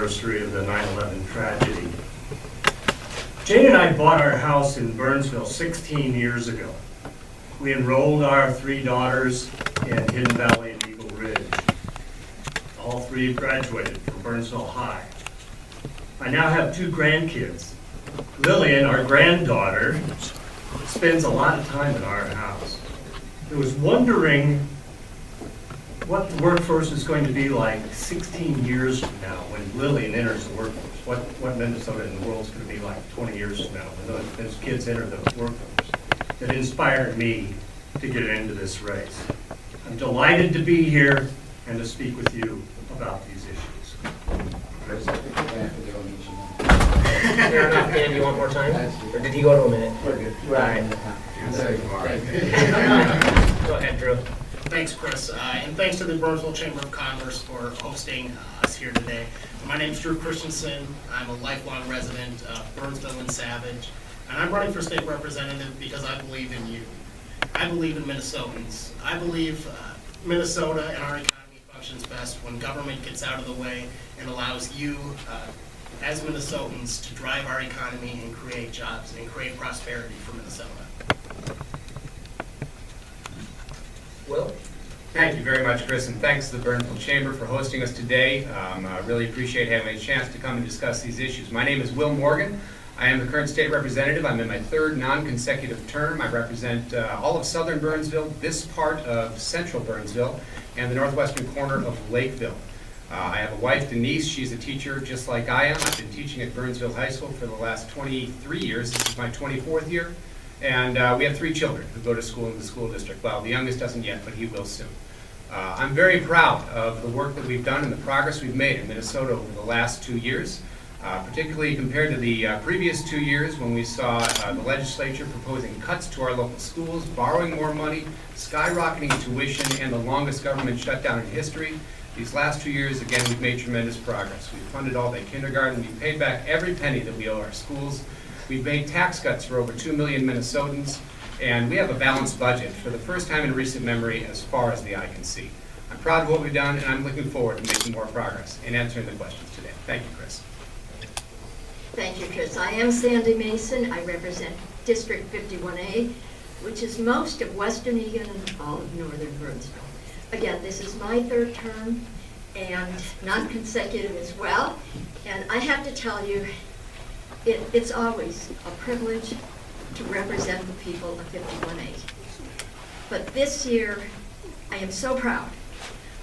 anniversary of the 9/11 tragedy. Jane and I bought our house in Burnsville 16 years ago. We enrolled our 3 daughters in Hidden Valley and Eagle Ridge. All 3 graduated from Burnsville High. I now have 2 grandkids. Lillian, our granddaughter, spends a lot of time at our house. I was wondering what the workforce is going to be like 16 years from now when Lillian enters the workforce. What Minnesota and the world is going to be like 20 years from now when those kids enter the workforce. That inspired me to get into this race. I'm delighted to be here and to speak with you about these issues. Fair enough, Dan, do you want more time? Or did he go to a minute? We're good. All right. Go ahead, Drew. Thanks, Chris, and thanks to the Burnsville Chamber of Commerce for hosting us here today. My name is Drew Christensen. I'm a lifelong resident of Burnsville and Savage, and I'm running for state representative because I believe in you. I believe in Minnesotans. I believe Minnesota and our economy functions best when government gets out of the way and allows you, as Minnesotans, to drive our economy and create jobs and create prosperity for Minnesota. Will? Thank you very much, Chris, and thanks to the Burnsville Chamber for hosting us today. I really appreciate having a chance to come and discuss these issues. My name is Will Morgan. I am the current state representative. I'm in my 3rd non-consecutive term. I represent all of southern Burnsville, this part of central Burnsville, and the northwestern corner of Lakeville. I have a wife, Denise. She's a teacher just like I am. I've been teaching at Burnsville High School for the last 23 years. This is my 24th year. And we have 3 children who go to school in the school district. Well, the youngest doesn't yet, but he will soon. I'm very proud of the work that we've done and the progress we've made in Minnesota over the last 2 years, particularly compared to the previous 2 years when we saw the legislature proposing cuts to our local schools, borrowing more money, skyrocketing tuition, and the longest government shutdown in history. These last 2 years, again, we've made tremendous progress. We've funded all-day kindergarten. We've paid back every penny that we owe our schools. We've made tax cuts for over 2 million Minnesotans, and we have a balanced budget for the first time in recent memory as far as the eye can see. I'm proud of what we've done, and I'm looking forward to making more progress in answering the questions today. Thank you, Chris. Thank you, Chris. I am Sandra Masin. I represent District 51A, which is most of western Egan and all of northern Burnsville. Again, this is my 3rd term and non-consecutive as well, and I have to tell you, it's always a privilege to represent the people of 51A. But this year, I am so proud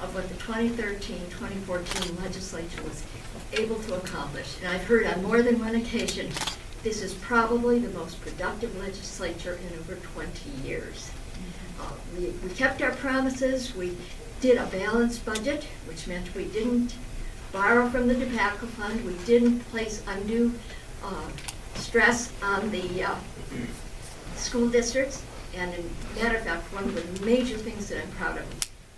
of what the 2013-2014 legislature was able to accomplish. And I've heard on more than one occasion, this is probably the most productive legislature in over 20 years. We kept our promises. We did a balanced budget, which meant we didn't borrow from the tobacco fund. We didn't place undue stress on the school districts, and in matter of fact, one of the major things that I'm proud of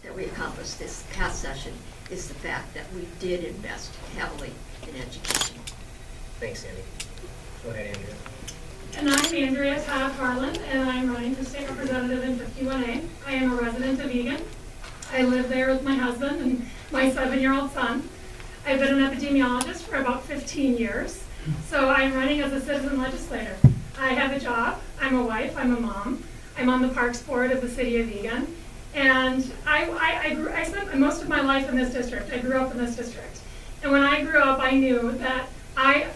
that we accomplished this past session is the fact that we did invest heavily in education. Thanks, Andy. Go ahead, Andrea. And I'm Andrea Todd Harlan, and I'm running for state representative in 51A. I am a resident of Egan. I live there with my husband and my 7-year-old son. I've been an epidemiologist for about 15 years, so I'm running as a citizen legislator. I have a job, I'm a wife, I'm a mom. I'm on the Parks Board of the City of Egan, and I spent most of my life in this district. I grew up in this district. And when I grew up, I knew that I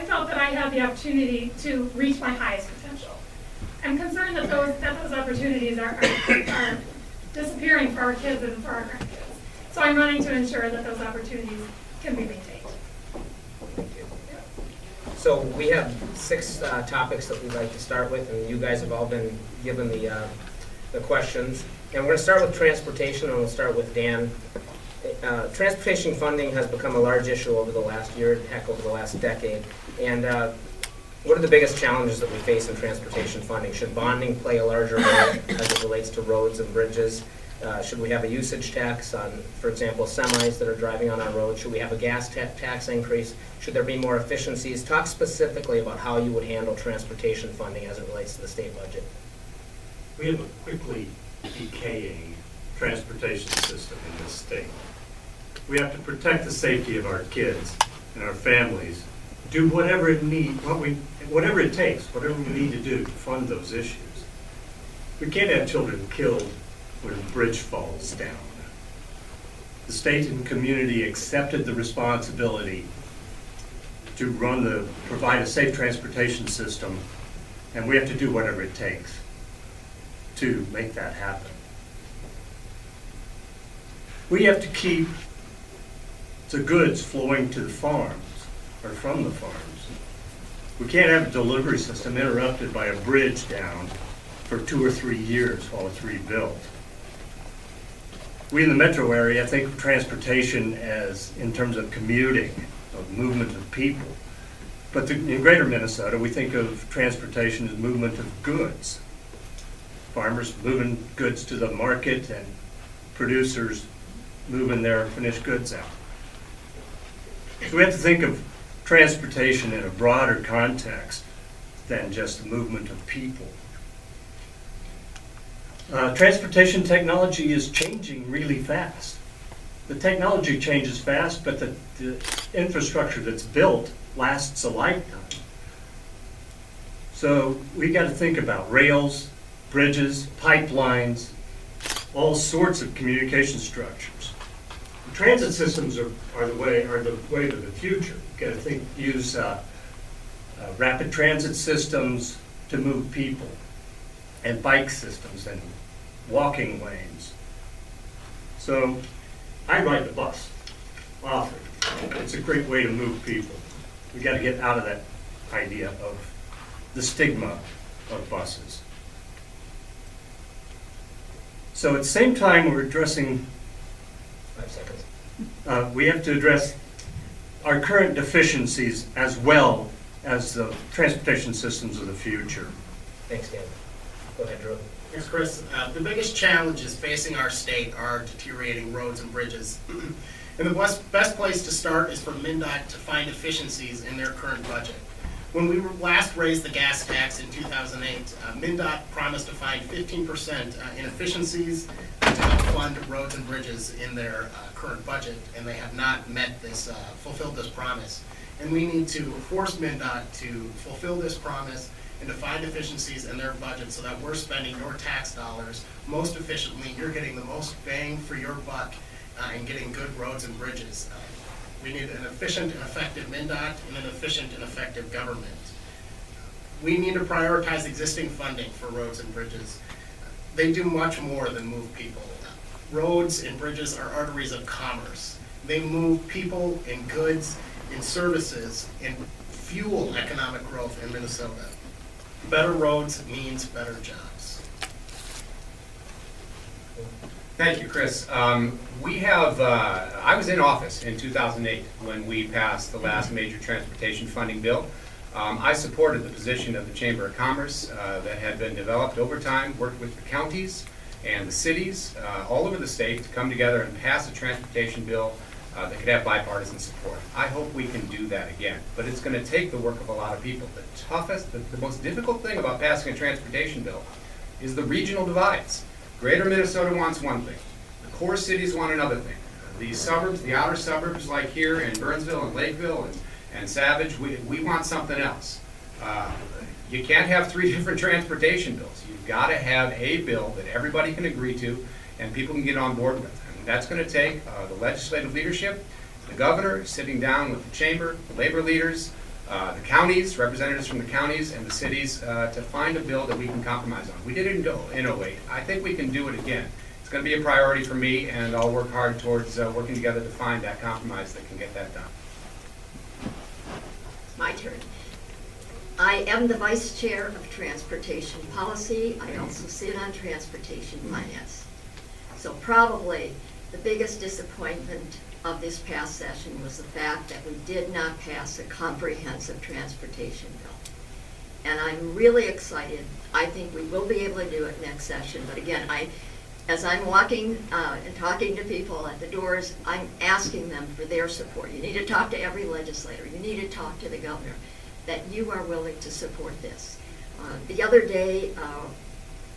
felt that I had the opportunity to reach my highest potential. I'm concerned that those opportunities are disappearing for our kids and for our grandkids. So I'm running to ensure that those opportunities can be maintained. Thank you. So we have 6 topics that we'd like to start with, and you guys have all been given the questions. And we're going to start with transportation, and we'll start with Dan. Transportation funding has become a large issue over the last year, heck, over the last decade. And what are the biggest challenges that we face in transportation funding? Should bonding play a larger role as it relates to roads and bridges? Should we have a usage tax on, for example, semis that are driving on our roads? Should we have a gas tax increase? Should there be more efficiencies? Talk specifically about how you would handle transportation funding as it relates to the state budget. We have a quickly decaying transportation system in this state. We have to protect the safety of our kids, and our families do whatever it whatever it takes, whatever we need to do to fund those issues. We can't have children killed when a bridge falls down. The state and community accepted the responsibility to provide a safe transportation system, and we have to do whatever it takes to make that happen. We have to keep the goods flowing to the farms, or from the farms. We can't have a delivery system interrupted by a bridge down for 2 or 3 years while it's rebuilt. We in the metro area think of transportation as in terms of commuting, of movement of people. But in greater Minnesota, we think of transportation as movement of goods. Farmers moving goods to the market and producers moving their finished goods out. So we have to think of transportation in a broader context than just the movement of people. Transportation technology is changing really fast. The technology changes fast, but the infrastructure that's built lasts a lifetime. So we got to think about rails, bridges, pipelines, all sorts of communication structures. The transit systems are the way to the future. You got to use rapid transit systems to move people, and bike systems and walking lanes. So I ride the bus often. It's a great way to move people. We got to get out of that idea of the stigma of buses. So at the same time we're addressing, 5 seconds. we have to address our current deficiencies as well as the transportation systems of the future. Thanks, Dan. Go ahead, Drew. Thanks, Chris. The biggest challenges facing our state are deteriorating roads and bridges. And the best place to start is for MnDOT to find efficiencies in their current budget. When we last raised the gas tax in 2008, MnDOT promised to find 15% in efficiencies to help fund roads and bridges in their current budget, and they have not met this, fulfilled this promise. And we need to force MnDOT to fulfill this promise and to find efficiencies in their budget so that we're spending your tax dollars most efficiently. You're getting the most bang for your buck and getting good roads and bridges. We need an efficient and effective MnDOT and an efficient and effective government. We need to prioritize existing funding for roads and bridges. They do much more than move people. Roads and bridges are arteries of commerce. They move people and goods and services and fuel economic growth in Minnesota. Better roads means better jobs. Thank you, Chris. I was in office in 2008 when we passed the last major transportation funding bill. I supported the position of the Chamber of Commerce that had been developed over time, worked with the counties and the cities all over the state to come together and pass a transportation bill that could have bipartisan support. I hope we can do that again, but it's going to take the work of a lot of people. The most difficult thing about passing a transportation bill is the regional divides. Greater Minnesota wants one thing. The core cities want another thing. The suburbs, the outer suburbs like here in Burnsville and Lakeville and Savage, we want something else. You can't have 3 different transportation bills. You've got to have a bill that everybody can agree to and people can get on board with. And that's going to take the legislative leadership, the governor sitting down with the chamber, the labor leaders, the counties, representatives from the counties and the cities to find a bill that we can compromise on. We did it in 08. I think we can do it again. It's going to be a priority for me, and I'll work hard towards working together to find that compromise that can get that done. My turn. I am the Vice Chair of Transportation Policy. I also sit on Transportation Finance. So probably the biggest disappointment of this past session was the fact that we did not pass a comprehensive transportation bill. And I'm really excited. I think we will be able to do it next session. But again, as I'm walking and talking to people at the doors, I'm asking them for their support. You need to talk to every legislator. You need to talk to the governor, that you are willing to support this. The other day,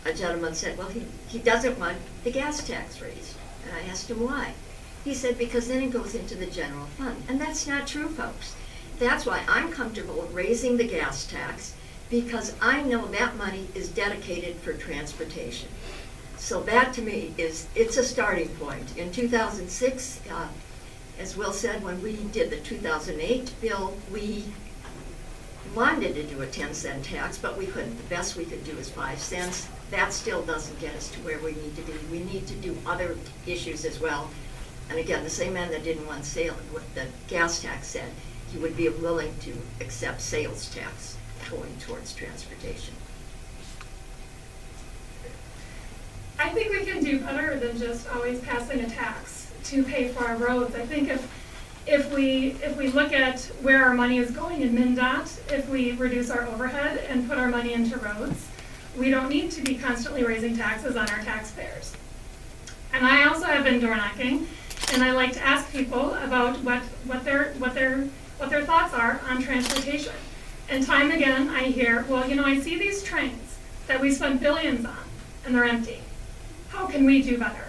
a gentleman said, well, he doesn't want the gas tax raised. And I asked him why. He said, because then it goes into the general fund. And that's not true, folks. That's why I'm comfortable raising the gas tax, because I know that money is dedicated for transportation. So that to me it's a starting point. In 2006, as Will said, when we did the 2008 bill, we wanted to do a 10-cent tax, but we couldn't. The best we could do is 5 cents. That still doesn't get us to where we need to be. We need to do other issues as well. And again, the same man that didn't want what the gas tax said, he would be willing to accept sales tax going towards transportation. I think we can do better than just always passing a tax to pay for our roads. I think if we look at where our money is going in MnDOT, if we reduce our overhead and put our money into roads, we don't need to be constantly raising taxes on our taxpayers. And I also have been door knocking, and I like to ask people about what their thoughts are on transportation. And time again, I hear, well, you know, I see these trains that we spend billions on, and they're empty. How can we do better?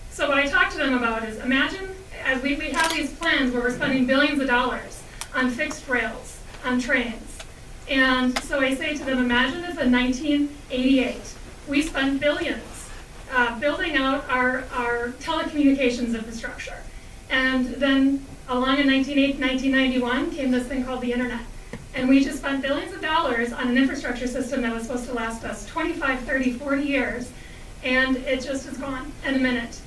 So what I talk to them about is, imagine, as we have these plans where we're spending billions of dollars on fixed rails, on trains. And so I say to them, imagine if in 1988, we spent billions building out our telecommunications infrastructure. And then along in 1991 came this thing called the internet. And we just spent billions of dollars on an infrastructure system that was supposed to last us 25, 30, 40 years. And it just is gone in a minute.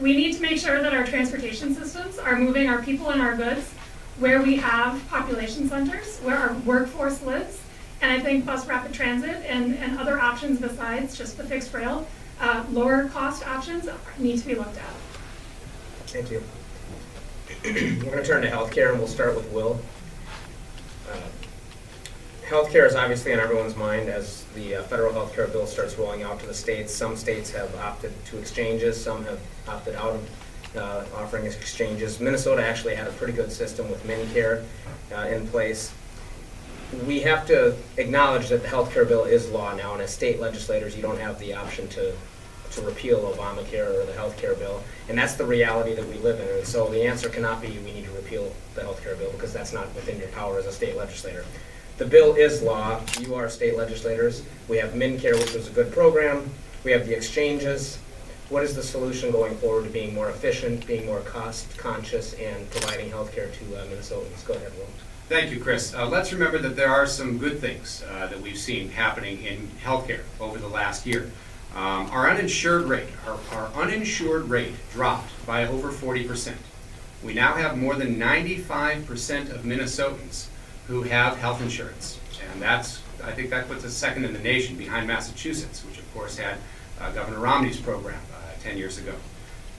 We need to make sure that our transportation systems are moving our people and our goods where we have population centers, where our workforce lives. And I think bus rapid transit and other options besides just the fixed rail, lower cost options need to be looked at. Thank you. We're going to turn to healthcare, and we'll start with Will. Healthcare is obviously on everyone's mind as the federal healthcare bill starts rolling out to the states. Some states have opted to exchanges, some have opted out of offering exchanges. Minnesota actually had a pretty good system with MinCare in place. We have to acknowledge that the healthcare bill is law now, and as state legislators, you don't have the option to repeal Obamacare or the healthcare bill, and that's the reality that we live in. And so the answer cannot be we need to repeal the healthcare bill, because that's not within your power as a state legislator. The bill is law. You are state legislators. We have MinCare, which was a good program. We have the exchanges. What is the solution going forward to being more efficient, being more cost conscious, and providing healthcare to Minnesotans? Go ahead, Will. Thank you, Chris. Let's remember that there are some good things that we've seen happening in healthcare over the last year. Our uninsured rate dropped by over 40%. We now have more than 95% of Minnesotans who have health insurance, and I think that puts us second in the nation behind Massachusetts, which of course had Governor Romney's program 10 years ago.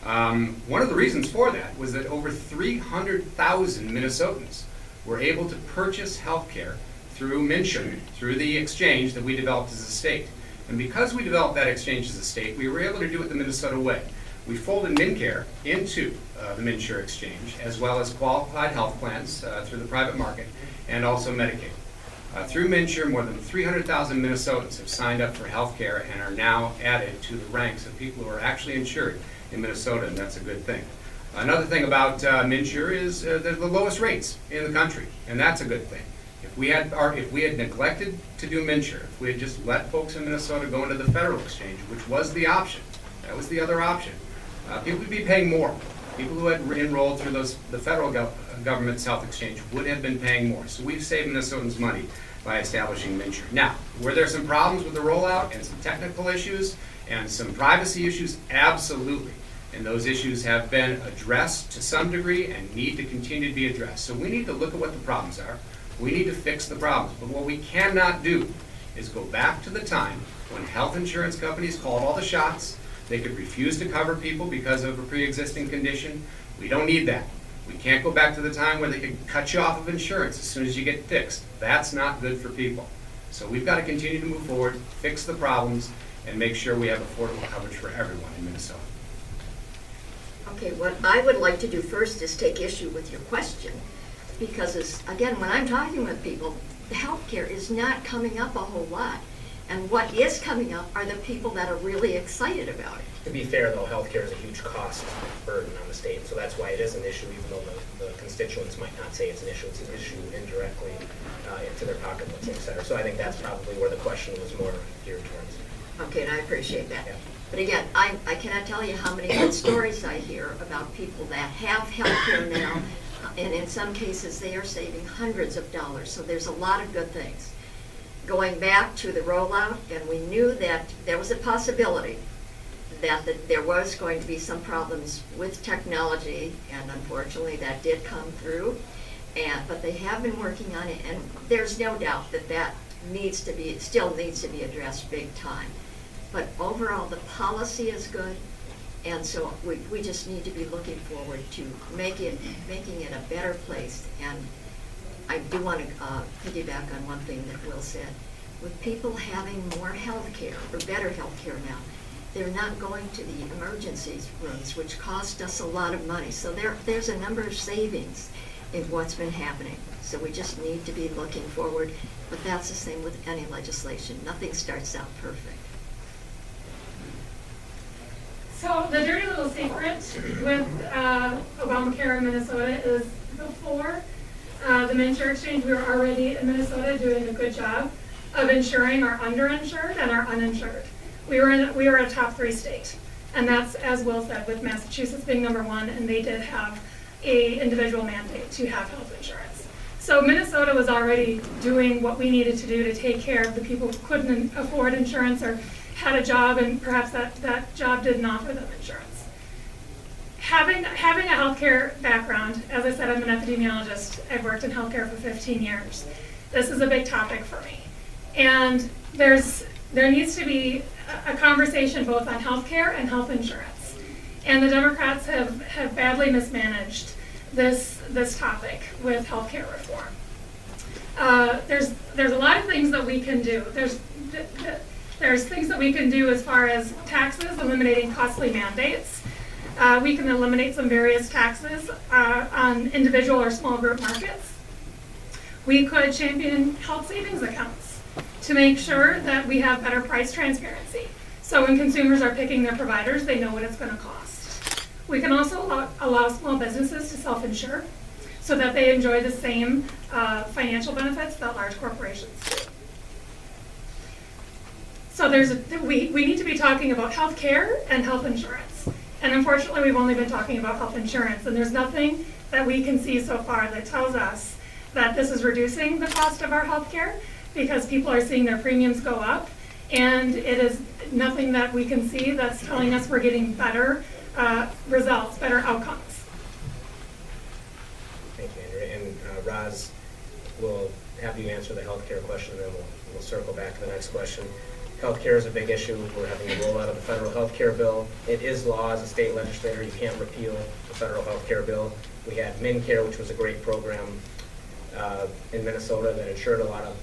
One of the reasons for that was that over 300,000 Minnesotans were able to purchase health care through MNsure, through the exchange that we developed as a state. And because we developed that exchange as a state, we were able to do it the Minnesota way. We folded MNcare into the MNsure exchange, as well as qualified health plans through the private market, and also Medicaid. Through MNsure, more than 300,000 Minnesotans have signed up for health care and are now added to the ranks of people who are actually insured in Minnesota, and that's a good thing. Another thing about MNsure is they're the lowest rates in the country, and that's a good thing. If we had neglected to do MNsure, if we had just let folks in Minnesota go into the federal exchange, which was the option, that was the other option, people would be paying more. People who had enrolled through the federal government's health exchange would have been paying more. So we've saved Minnesotans money by establishing MNsure. Now, were there some problems with the rollout and some technical issues and some privacy issues? Absolutely. And those issues have been addressed to some degree and need to continue to be addressed. So we need to look at what the problems are. We need to fix the problems. But what we cannot do is go back to the time when health insurance companies called all the shots. They could refuse to cover people because of a pre-existing condition. We don't need that. We can't go back to the time where they could cut you off of insurance as soon as you get fixed. That's not good for people. So we've got to continue to move forward, fix the problems, and make sure we have affordable coverage for everyone in Minnesota. Okay, what I would like to do first is take issue with your question, because again, when I'm talking with people, the healthcare is not coming up a whole lot. And what is coming up are the people that are really excited about it. To be fair, though, healthcare is a huge cost burden on the state, so that's why it is an issue, even though the constituents might not say it's an issue. It's an issue indirectly into their pocketbooks, et cetera. So I think that's probably where the question was more geared towards. Okay, and I appreciate that. Yeah. But again, I cannot tell you how many good stories I hear about people that have health care now, and in some cases, they are saving hundreds of dollars, so there's a lot of good things. Going back to the rollout, and we knew that there was a possibility that there was going to be some problems with technology, and unfortunately that did come through. But they have been working on it, and there's no doubt that still needs to be addressed big time. But overall, the policy is good, and so we just need to be looking forward to making it a better place. And I do want to piggyback on one thing that Will said. With people having more health care, or better health care now, they're not going to the emergency rooms, which cost us a lot of money. So there's a number of savings in what's been happening. So we just need to be looking forward. But that's the same with any legislation. Nothing starts out perfect. So the dirty little secret with Obamacare in Minnesota is before the MNsure exchange, we were already in Minnesota doing a good job of insuring our underinsured and our uninsured. We were a top 3 state, and that's, as Will said, with Massachusetts being number 1, and they did have a individual mandate to have health insurance. So Minnesota was already doing what we needed to do to take care of the people who couldn't afford insurance or had a job and perhaps that job didn't offer them insurance. Having a healthcare background, as I said, I'm an epidemiologist. I've worked in healthcare for 15 years. This is a big topic for me. And there needs to be a conversation both on healthcare and health insurance. And the Democrats have badly mismanaged this topic with healthcare reform. There's a lot of things that we can do. There's things that we can do as far as taxes, eliminating costly mandates. We can eliminate some various taxes on individual or small group markets. We could champion health savings accounts to make sure that we have better price transparency. So when consumers are picking their providers, they know what it's going to cost. We can also allow small businesses to self-insure so that they enjoy the same financial benefits that large corporations do. So we need to be talking about health care and health insurance. And unfortunately, we've only been talking about health insurance, and there's nothing that we can see so far that tells us that this is reducing the cost of our health care, because people are seeing their premiums go up, and it is nothing that we can see that's telling us we're getting better results, better outcomes. Thank you, Andrea. And Roz, we'll have you answer the healthcare question, and then we'll circle back to the next question. Healthcare is a big issue. We're having a rollout of the federal healthcare bill. It is law as a state legislator. You can't repeal the federal healthcare bill. We had MNcare, which was a great program in Minnesota that insured a lot of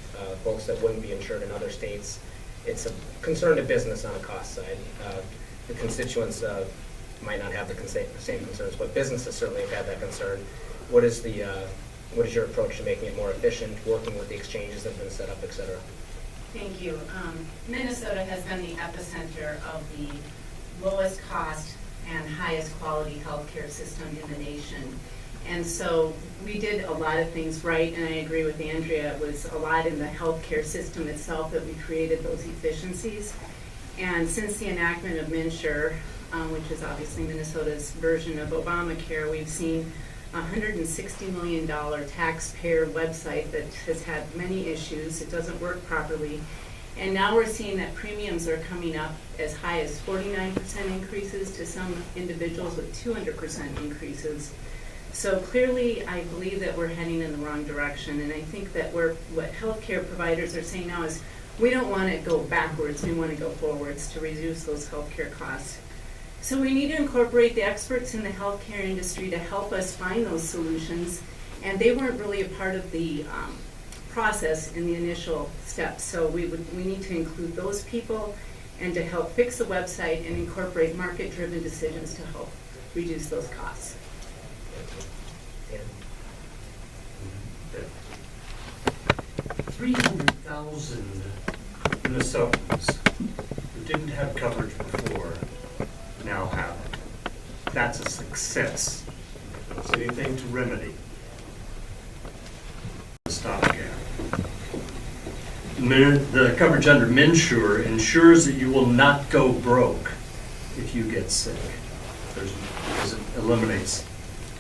folks that wouldn't be insured in other states. It's a concern to business on the cost side. The constituents might not have the same concerns, but businesses certainly have had that concern. What is your approach to making it more efficient, working with the exchanges that have been set up, et cetera? Thank you. Minnesota has been the epicenter of the lowest cost and highest quality healthcare system in the nation. And so we did a lot of things right, and I agree with Andrea. It was a lot in the healthcare system itself that we created those efficiencies. And since the enactment of MNsure, which is obviously Minnesota's version of Obamacare, we've seen a $160 million taxpayer website that has had many issues. It doesn't work properly. And now we're seeing that premiums are coming up as high as 49% increases to some individuals with 200% increases. So clearly, I believe that we're heading in the wrong direction. And I think that what healthcare providers are saying now is we don't want to go backwards, we want to go forwards to reduce those healthcare costs. So we need to incorporate the experts in the healthcare industry to help us find those solutions, and they weren't really a part of the process in the initial steps. So we need to include those people and to help fix the website and incorporate market-driven decisions to help reduce those costs. Yeah. 300,000 Minnesotans who didn't have coverage before now have it. That's a success. It's anything to remedy the stopgap. The coverage under MNsure ensures that you will not go broke if you get sick, because it eliminates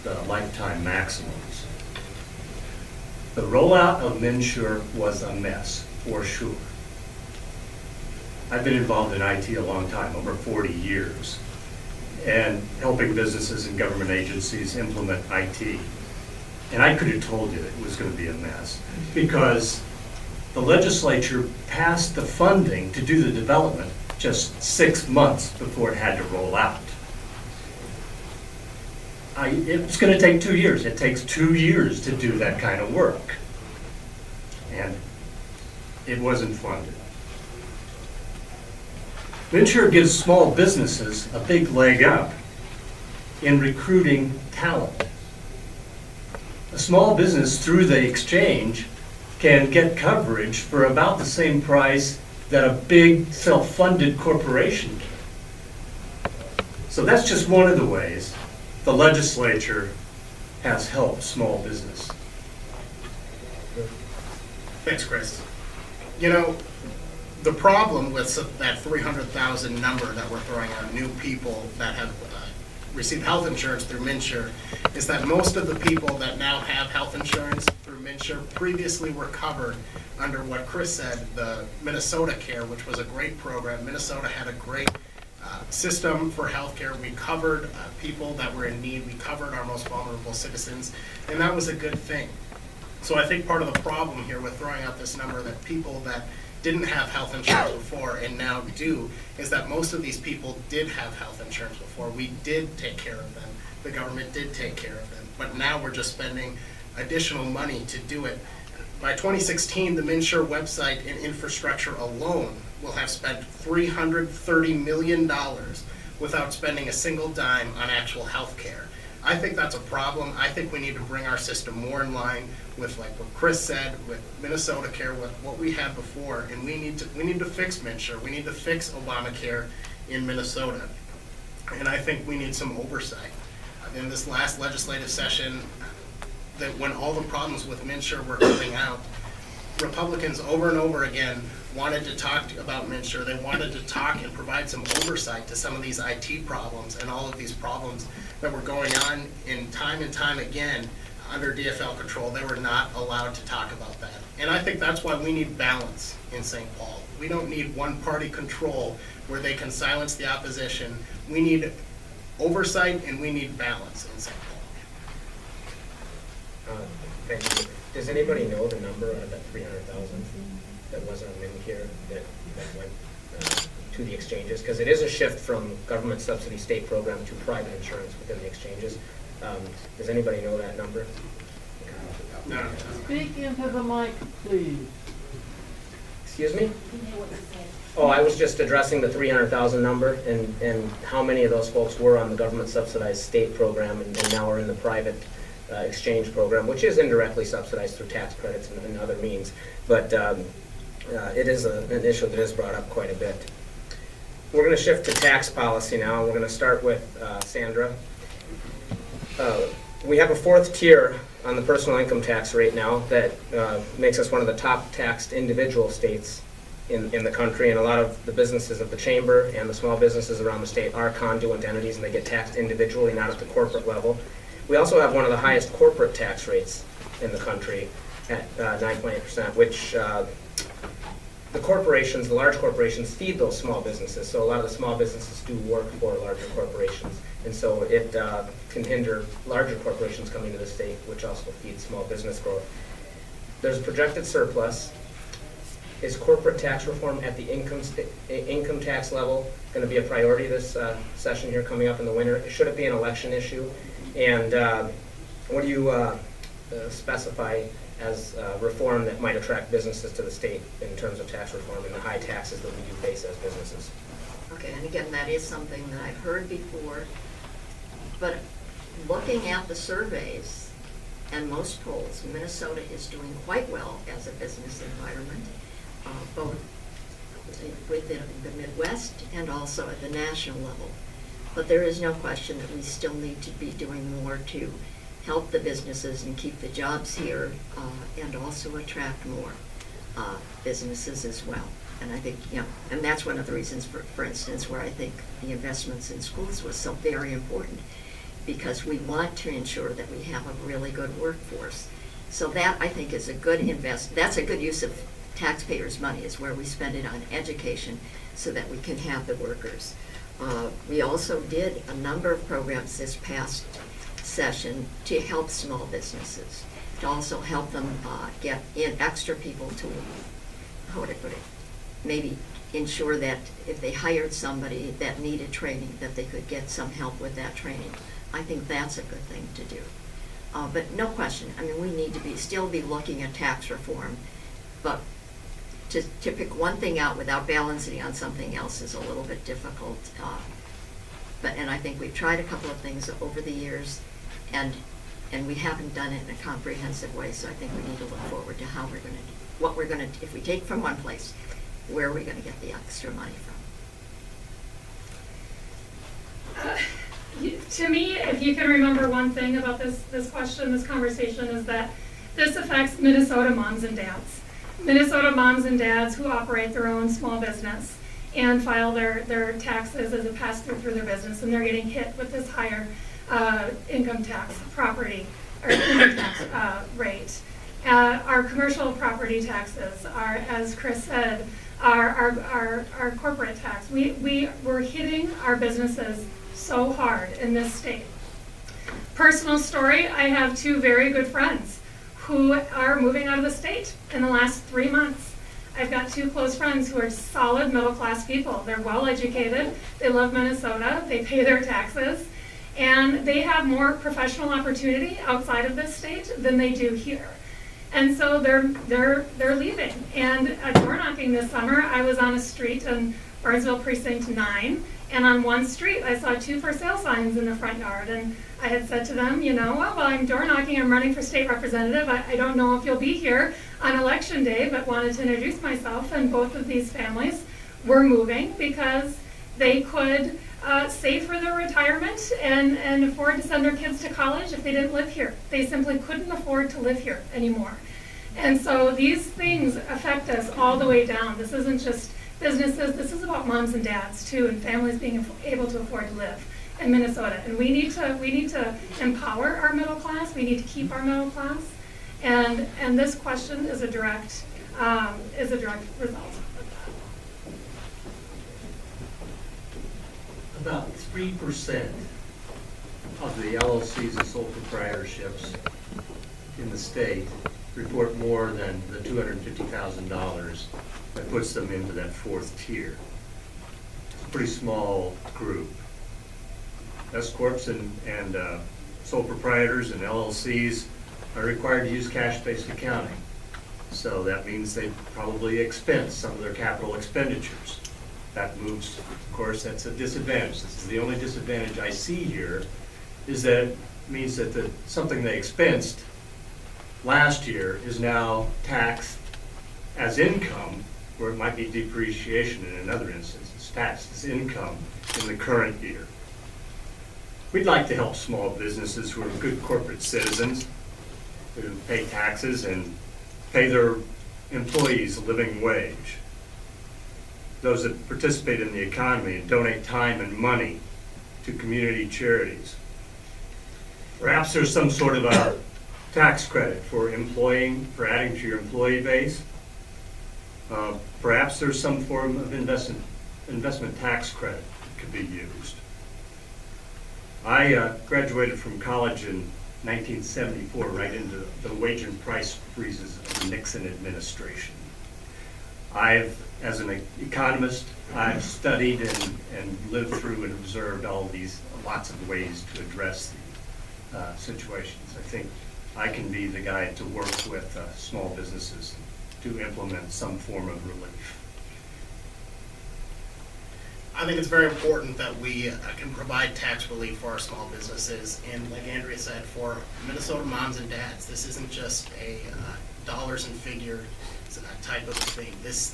the lifetime maximums. The rollout of MNsure was a mess, for sure. I've been involved in IT a long time, over 40 years, and helping businesses and government agencies implement IT. And I could have told you it was going to be a mess, because the legislature passed the funding to do the development just 6 months before it had to roll out. It's going to take 2 years. It takes 2 years to do that kind of work. And it wasn't funded. MNsure gives small businesses a big leg up in recruiting talent. A small business through the exchange can get coverage for about the same price that a big self-funded corporation can. So that's just one of the ways the legislature has helped small business. Thanks, Chris. You know, the problem with that 300,000 number that we're throwing out, new people that have received health insurance through MNsure, is that most of the people that now have health insurance through MNsure previously were covered under what Chris said, the Minnesota Care, which was a great program. Minnesota had a great system for healthcare. We covered people that were in need. We covered our most vulnerable citizens, and that was a good thing. So I think part of the problem here with throwing out this number that people that didn't have health insurance before and now do is that most of these people did have health insurance before. We did take care of them. The government did take care of them. But now we're just spending additional money to do it. By 2016, the MNsure website and infrastructure alone will have spent $330 million without spending a single dime on actual health care. I think that's a problem. I think we need to bring our system more in line with, like what Chris said, with Minnesota Care, with what we had before, and we need to fix MNsure. We need to fix Obamacare in Minnesota, and I think we need some oversight. In this last legislative session, that when all the problems with MNsure were coming out, Republicans over and over again wanted to talk about MNsure. They wanted to talk and provide some oversight to some of these IT problems and all of these problems that were going on in time and time again under DFL control. They were not allowed to talk about that. And I think that's why we need balance in St. Paul. We don't need one-party control where they can silence the opposition. We need oversight and we need balance in St. Paul. Thank you. Does anybody know the number of that 300,000 that was on MNcare that went to the exchanges? Because it is a shift from government subsidy state program to private insurance within the exchanges. Does anybody know that number? No. Speak into the mic, please. Excuse me? Oh, I was just addressing the 300,000 number and how many of those folks were on the government subsidized state program and now are in the private exchange program, which is indirectly subsidized through tax credits and other means. But it is an issue that is brought up quite a bit. We're going to shift to tax policy now. We're going to start with Sandra. We have a fourth tier on the personal income tax rate now that makes us one of the top taxed individual states in the country, and a lot of the businesses of the chamber and the small businesses around the state are conduit entities and they get taxed individually, not at the corporate level. We also have one of the highest corporate tax rates in the country at 9.8%, which the corporations, the large corporations, feed those small businesses. So a lot of the small businesses do work for larger corporations. And so it can hinder larger corporations coming to the state, which also feeds small business growth. There's a projected surplus. Is corporate tax reform at the income tax level going to be a priority this session here coming up in the winter? Should it be an election issue? And what do you specify as reform that might attract businesses to the state in terms of tax reform and the high taxes that we do face as businesses? Okay, and again, that is something that I've heard before, but looking at the surveys and most polls, Minnesota is doing quite well as a business environment. Both within the Midwest and also at the national level. But there is no question that we still need to be doing more to help the businesses and keep the jobs here, and also attract more businesses as well. And I think, and that's one of the reasons, for instance, where I think the investments in schools was so very important, because we want to ensure that we have a really good workforce. So that, I think, is a good that's a good use of taxpayers' money, is where we spend it on education so that we can have the workers. We also did a number of programs this past session to help small businesses, to also help them get in extra people to, how would I put it, maybe ensure that if they hired somebody that needed training, that they could get some help with that training. I think that's a good thing to do. But no question, I mean, we need to still be looking at tax reform, but to pick one thing out without balancing on something else is a little bit difficult. And I think we've tried a couple of things over the years, and we haven't done it in a comprehensive way. So I think we need to look forward to how we're going to, what we're going to, if we take from one place, where are we going to get the extra money from? To me, if you can remember one thing about this question, this conversation, is that this affects Minnesota moms and dads. Minnesota moms and dads who operate their own small business and file their taxes as a pass-through through their business, and they're getting hit with this higher income tax property or income tax rate. Our commercial property taxes are, as Chris said, our corporate tax. We're hitting our businesses so hard in this state. Personal story, I have two very good friends who are moving out of the state in the last 3 months. I've got two close friends who are solid middle-class people. They're well-educated, they love Minnesota, they pay their taxes, and they have more professional opportunity outside of this state than they do here. And so they're leaving. And at door knocking this summer, I was on a street in Burnsville Precinct 9, and on one street I saw 2 for sale signs in the front yard. And I had said to them, well, I'm door knocking, I'm running for state representative. I don't know if you'll be here on election day, but wanted to introduce myself. And both of these families were moving because they could save for their retirement and afford to send their kids to college if they didn't live here. They simply couldn't afford to live here anymore. And so these things affect us all the way down. This isn't just businesses, this is about moms and dads too, and families being able to afford to live in Minnesota. And we need to empower our middle class, we need to keep our middle class, and this question is a direct result of that. About 3% of the LLCs and sole proprietorships in the state report more than the $250,000 that puts them into that 4th tier. It's a pretty small group. S corps and sole proprietors and LLCs are required to use cash-based accounting. So that means they probably expense some of their capital expenditures. That moves, of course, that's a disadvantage. This is the only disadvantage I see here, is that it means that something they expensed last year is now taxed as income, where it might be depreciation in another instance. It's taxed as income in the current year. We'd like to help small businesses who are good corporate citizens, who pay taxes and pay their employees a living wage. Those that participate in the economy and donate time and money to community charities. Perhaps there's some sort of a tax credit for adding to your employee base. Perhaps there's some form of investment tax credit that could be used. I graduated from college in 1974, right into the wage and price freezes of the Nixon administration. As an economist, I've studied and lived through and observed lots of ways to address the situations. I think I can be the guy to work with small businesses to implement some form of relief. I think it's very important that we can provide tax relief for our small businesses. And like Andrea said, for Minnesota moms and dads, this isn't just a dollars and figure type of thing.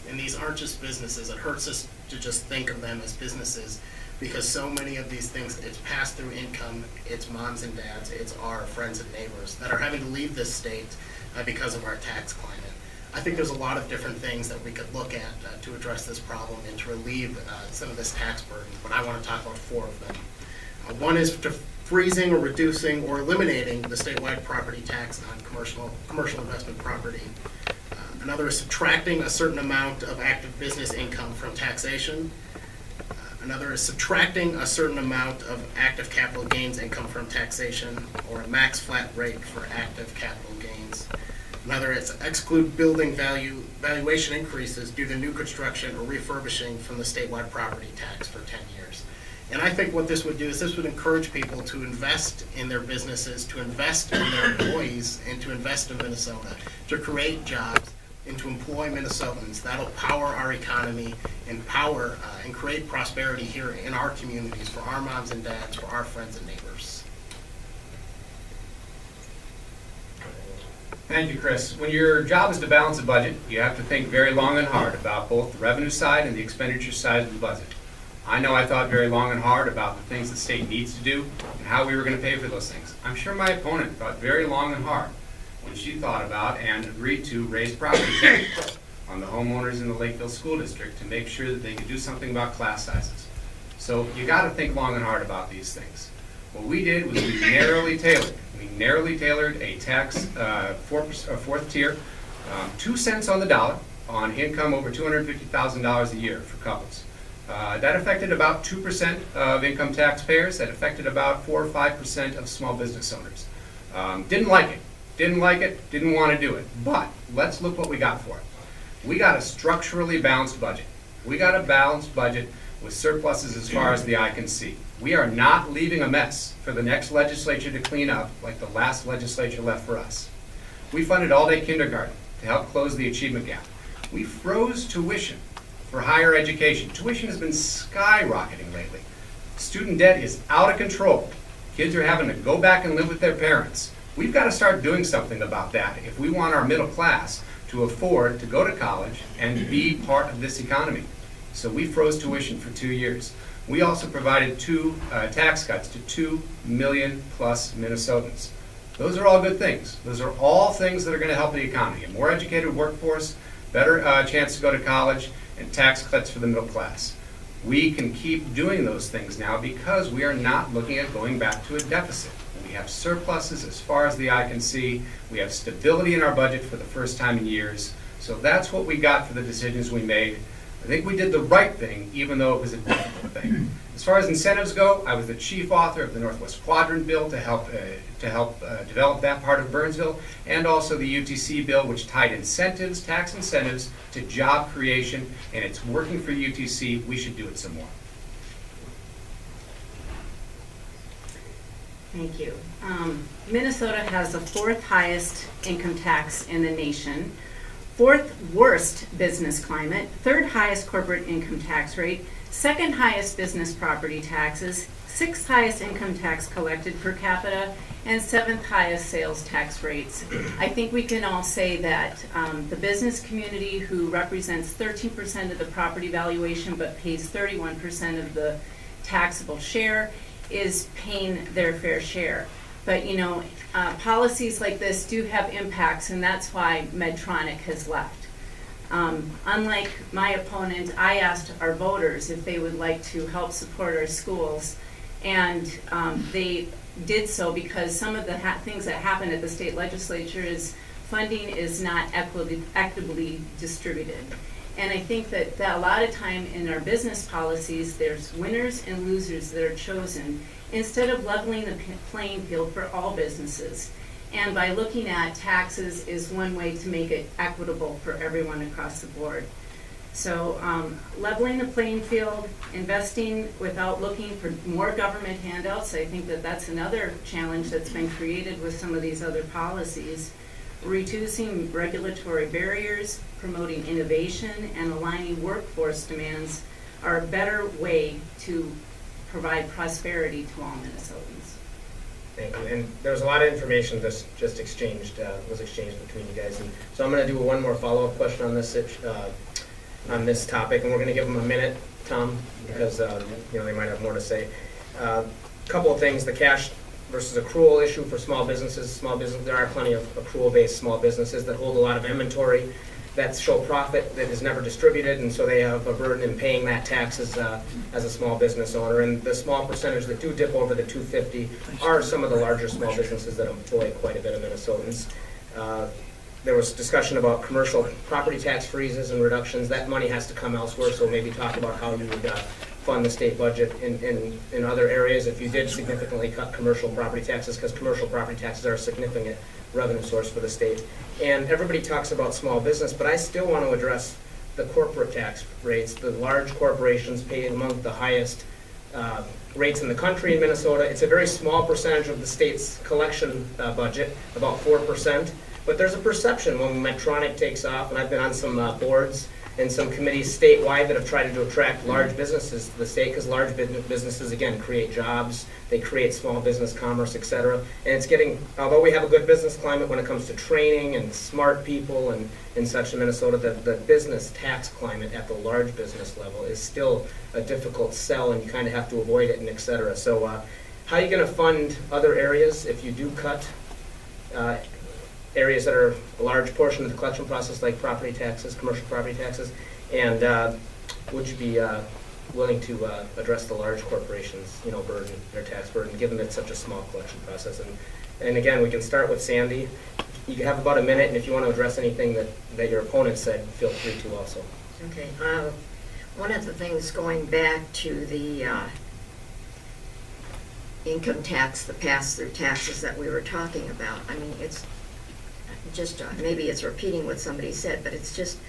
And these aren't just businesses. It hurts us to just think of them as businesses because so many of these things, it's passed through income, it's moms and dads, it's our friends and neighbors that are having to leave this state because of our tax climate. I think there's a lot of different things that we could look at to address this problem and to relieve some of this tax burden, but I want to talk about 4 of them. One is to freezing or reducing or eliminating the statewide property tax on commercial investment property. Another is subtracting a certain amount of active business income from taxation. Another is subtracting a certain amount of active capital gains income from taxation, or a max flat rate for active capital gains. Another is exclude building valuation increases due to new construction or refurbishing from the statewide property tax for 10 years. And I think what this would do is this would encourage people to invest in their businesses, to invest in their employees, and to invest in Minnesota, to create jobs and to employ Minnesotans. That'll power our economy and power and create prosperity here in our communities for our moms and dads, for our friends and neighbors. Thank you, Chris. When your job is to balance a budget, you have to think very long and hard about both the revenue side and the expenditure side of the budget. I know I thought very long and hard about the things the state needs to do and how we were going to pay for those things. I'm sure my opponent thought very long and hard when she thought about and agreed to raise property taxes on the homeowners in the Lakeville School District to make sure that they could do something about class sizes. So you got to think long and hard about these things. What we did was we narrowly tailored a tax, fourth tier, 2 cents on the dollar on income over $250,000 a year for couples. That affected about 2% of income taxpayers. That affected about 4 or 5% of small business owners. Didn't like it, didn't want to do it. But let's look what we got for it. We got a structurally balanced budget. We got a balanced budget with surpluses as far as the eye can see. We are not leaving a mess for the next legislature to clean up like the last legislature left for us. We funded all-day kindergarten to help close the achievement gap. We froze tuition for higher education. Tuition has been skyrocketing lately. Student debt is out of control. Kids are having to go back and live with their parents. We've got to start doing something about that if we want our middle class to afford to go to college and be part of this economy. So we froze tuition for 2 years. We also provided 2 tax cuts to 2 million plus Minnesotans. Those are all good things. Those are all things that are going to help the economy. A more educated workforce, better chance to go to college, and tax cuts for the middle class. We can keep doing those things now because we are not looking at going back to a deficit. We have surpluses as far as the eye can see. We have stability in our budget for the first time in years. So that's what we got for the decisions we made. I think we did the right thing, even though it was a difficult thing. As far as incentives go, I was the chief author of the Northwest Quadrant Bill to help develop that part of Burnsville, and also the UTC bill, which tied incentives, tax incentives, to job creation, and it's working for UTC. We should do it some more. Thank you. Minnesota has the 4th highest income tax in the nation, 4th worst business climate, 3rd highest corporate income tax rate, 2nd highest business property taxes, 6th highest income tax collected per capita, and 7th highest sales tax rates. I think we can all say that the business community, who represents 13% of the property valuation but pays 31% of the taxable share, is paying their fair share. But you know, policies like this do have impacts, and that's why Medtronic has left. Unlike my opponent, I asked our voters if they would like to help support our schools, and they did so because some of the things that happen at the state legislature is funding is not equitably distributed. And I think that a lot of time in our business policies, there's winners and losers that are chosen instead of leveling the playing field for all businesses. And by looking at taxes is one way to make it equitable for everyone across the board. So leveling the playing field, investing without looking for more government handouts, I think that that's another challenge that's been created with some of these other policies. Reducing regulatory barriers, promoting innovation, and aligning workforce demands are a better way to provide prosperity to all Minnesotans. Thank you. And there was a lot of information was exchanged between you guys. And so I'm going to do one more follow-up question on this topic, and we're going to give them a minute, Tom, because they might have more to say. Couple of things: the cash versus accrual issue for small businesses. There are plenty of accrual-based small businesses that hold a lot of inventory that show profit that is never distributed, and so they have a burden in paying that tax as a small business owner. And the small percentage that do dip over the 250 are some of the larger small businesses that employ quite a bit of Minnesotans. There was discussion about commercial property tax freezes and reductions. That money has to come elsewhere, so maybe talk about how you would fund the state budget in other areas if you did significantly cut commercial property taxes, because commercial property taxes are a significant revenue source for the state. And everybody talks about small business, but I still want to address the corporate tax rates. The large corporations pay among the highest rates in the country in Minnesota. It's a very small percentage of the state's collection budget, about 4%. But there's a perception when Medtronic takes off, and I've been on some boards and some committees statewide that have tried to attract large businesses to the state, because large businesses, again, create jobs, they create small business commerce, et cetera. And it's getting, although we have a good business climate when it comes to training and smart people and such in Minnesota, the business tax climate at the large business level is still a difficult sell, and you kind of have to avoid it, and et cetera. So how are you going to fund other areas if you do cut areas that are a large portion of the collection process, like property taxes, commercial property taxes? And would you be willing to address the large corporations, burden, their tax burden, given that it's such a small collection process? And again, we can start with Sandy. You have about a minute, and if you want to address anything that your opponent said, feel free to also. Okay. One of the things, going back to the income tax, the pass-through taxes that we were talking about, I mean, it's just, maybe it's repeating what somebody said, but it's just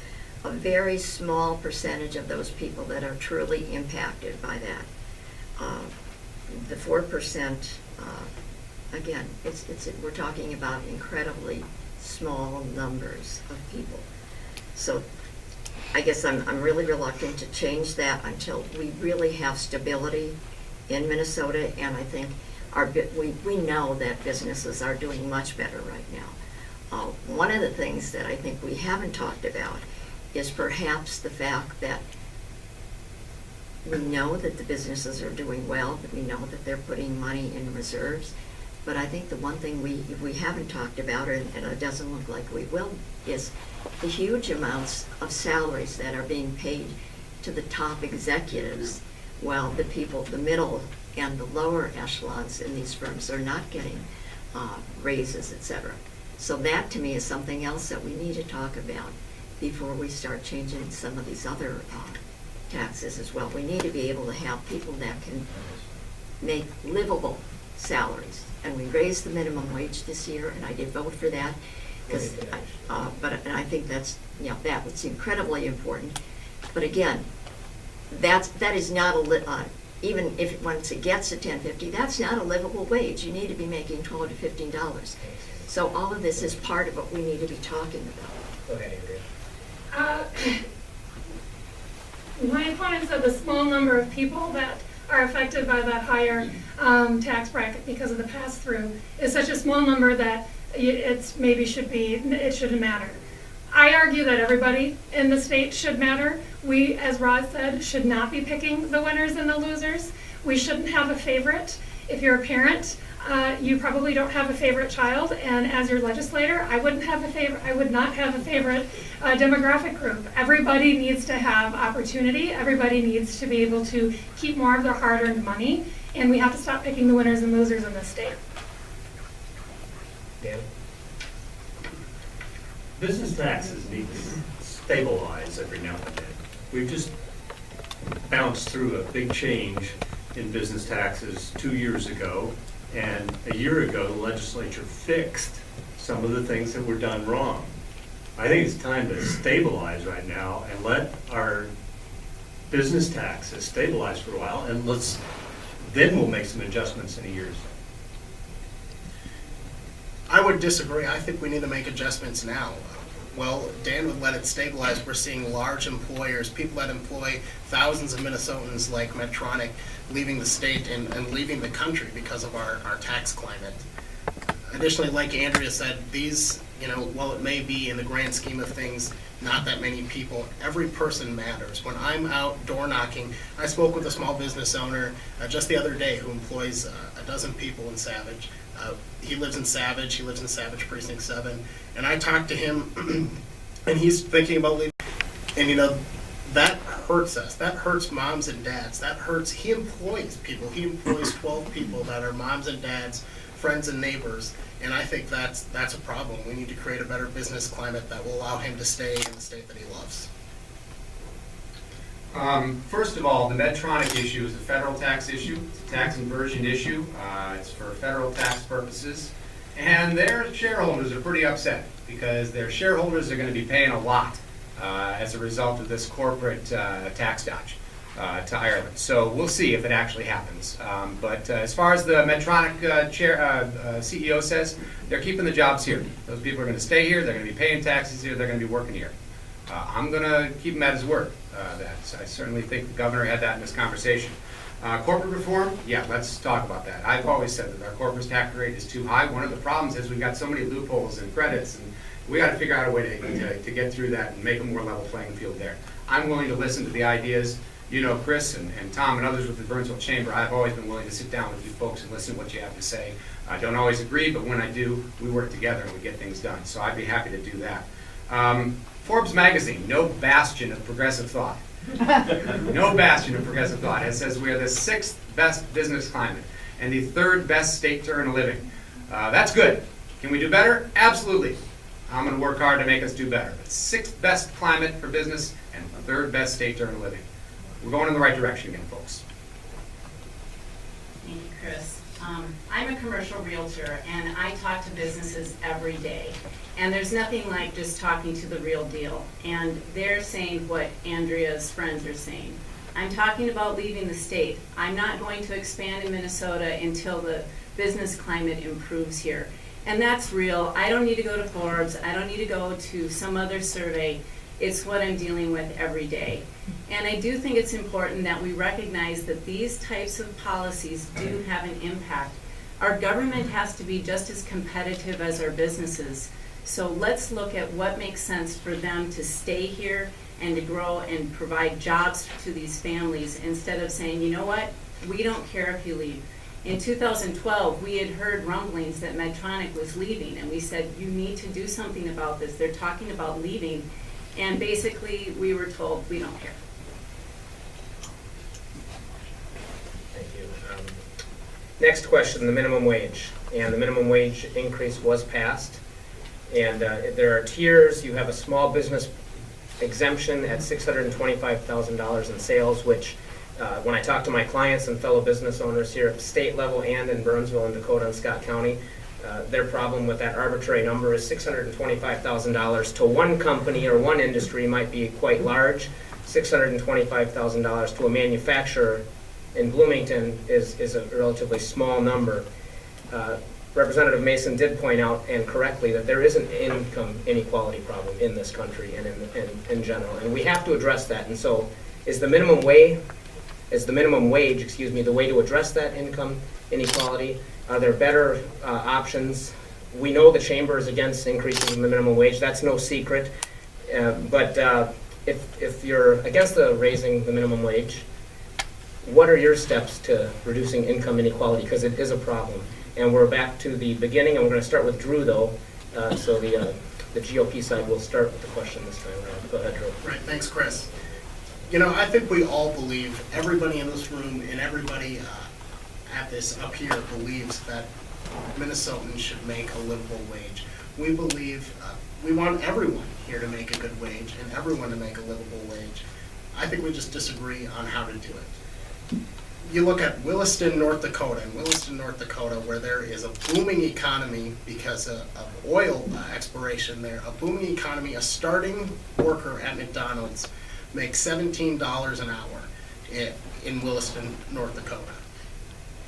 a very small percentage of those people that are truly impacted by that. The 4%, again, we're talking about incredibly small numbers of people. So I guess I'm really reluctant to change that until we really have stability in Minnesota, and I think we know that businesses are doing much better right now. One of the things that I think we haven't talked about is perhaps the fact that we know that the businesses are doing well, that we know that they're putting money in reserves, but I think the one thing we haven't talked about, and it doesn't look like we will, is the huge amounts of salaries that are being paid to the top executives, while the people, the middle and the lower echelons in these firms, are not getting raises, etc. So that, to me, is something else that we need to talk about before we start changing some of these other taxes as well. We need to be able to have people that can make livable salaries. And we raised the minimum wage this year, and I did vote for that. And I think that's, that was incredibly important. But again, that is not even if once it gets to $10.50, that's not a livable wage. You need to be making $12 to $15. So all of this is part of what we need to be talking about. Go ahead, Andrea. My opponent said the small number of people that are affected by that higher tax bracket because of the pass-through is such a small number that it shouldn't matter. I argue that everybody in the state should matter. We, as Rod said, should not be picking the winners and the losers. We shouldn't have a favorite. If you're a parent, you probably don't have a favorite child, and as your legislator, I would not have a favorite demographic group. Everybody needs to have opportunity. Everybody needs to be able to keep more of their hard-earned money, and we have to stop picking the winners and losers in this state. Dan? Business taxes need to stabilize every now and then. We've just bounced through a big change in business taxes 2 years ago, and a year ago the legislature fixed some of the things that were done wrong. I think it's time to stabilize right now and let our business taxes stabilize for a while, and then we'll make some adjustments in a year's time. I would disagree. I think we need to make adjustments now. well, Dan would let it stabilize. We're seeing large employers, people that employ thousands of Minnesotans like Medtronic, leaving the state and leaving the country because of our tax climate. Additionally, like Andrea said, these, while it may be in the grand scheme of things, not that many people, every person matters. When I'm out door knocking, I spoke with a small business owner just the other day who employs a dozen people in Savage. He lives in Savage Precinct 7, and I talked to him, and he's thinking about leaving. And that hurts us. That hurts moms and dads. He employs people. He employs 12 people that are moms and dads, friends and neighbors, and I think that's a problem. We need to create a better business climate that will allow him to stay in the state that he loves. First of all, the Medtronic issue is a federal tax issue. It's a tax inversion issue. It's for federal tax purposes. And their shareholders are pretty upset because their shareholders are going to be paying a lot as a result of this corporate tax dodge to Ireland. So we'll see if it actually happens. But as far as the Medtronic CEO says, they're keeping the jobs here. Those people are going to stay here. They're going to be paying taxes here. They're going to be working here. I'm going to keep him at his word. I certainly think the governor had that in this conversation. Corporate reform, yeah, let's talk about that. I've always said that our corporate tax rate is too high. One of the problems is we've got so many loopholes and credits, and we got to figure out a way to get through that and make a more level playing field there. I'm willing to listen to the ideas. Chris and Tom and others with the Burnsville Chamber, I've always been willing to sit down with you folks and listen to what you have to say. I don't always agree, but when I do, we work together and we get things done. So I'd be happy to do that. Forbes magazine, no bastion of progressive thought. No bastion of progressive thought. It says we are the 6th best business climate and the 3rd best state to earn a living. That's good. Can we do better? Absolutely. I'm going to work hard to make us do better. But 6th best climate for business and 3rd best state to earn a living. We're going in the right direction again, folks. Thank you, Chris. I'm a commercial realtor, and I talk to businesses every day. And there's nothing like just talking to the real deal. And they're saying what Andrea's friends are saying. I'm talking about leaving the state. I'm not going to expand in Minnesota until the business climate improves here. And that's real. I don't need to go to Forbes. I don't need to go to some other survey. It's what I'm dealing with every day. And I do think it's important that we recognize that these types of policies do have an impact. Our government has to be just as competitive as our businesses. So let's look at what makes sense for them to stay here and to grow and provide jobs to these families instead of saying, you know what, we don't care if you leave. In 2012, we had heard rumblings that Medtronic was leaving, and we said, you need to do something about this. They're talking about leaving. And basically, we were told, we don't care. Thank you. Next question, the minimum wage. And the minimum wage increase was passed. And there are tiers. You have a small business exemption at $625,000 in sales, which when I talk to my clients and fellow business owners here at the state level and in Burnsville and Dakota and Scott County, their problem with that arbitrary number is $625,000 to one company or one industry might be quite large. $625,000 to a manufacturer in Bloomington is a relatively small number. Representative Masin did point out, and correctly, that there is an income inequality problem in this country and in general, and we have to address that. And so, is the minimum wage, the way to address that income inequality? Are there better options? We know the chamber is against increases in the minimum wage. That's no secret. But if you're against raising the minimum wage, what are your steps to reducing income inequality? Because it is a problem. And we're back to the beginning, and we're going to start with Drew, though. So the GOP side will start with the question this time around. Go ahead, Drew. Right, thanks, Chris. I think we all believe, everybody in this room and everybody at this up here believes that Minnesotans should make a livable wage. We believe, we want everyone here to make a good wage and everyone to make a livable wage. I think we just disagree on how to do it. You look at Williston, North Dakota, where there is a booming economy because of oil exploration there, a booming economy. A starting worker at McDonald's makes $17 an hour in Williston, North Dakota.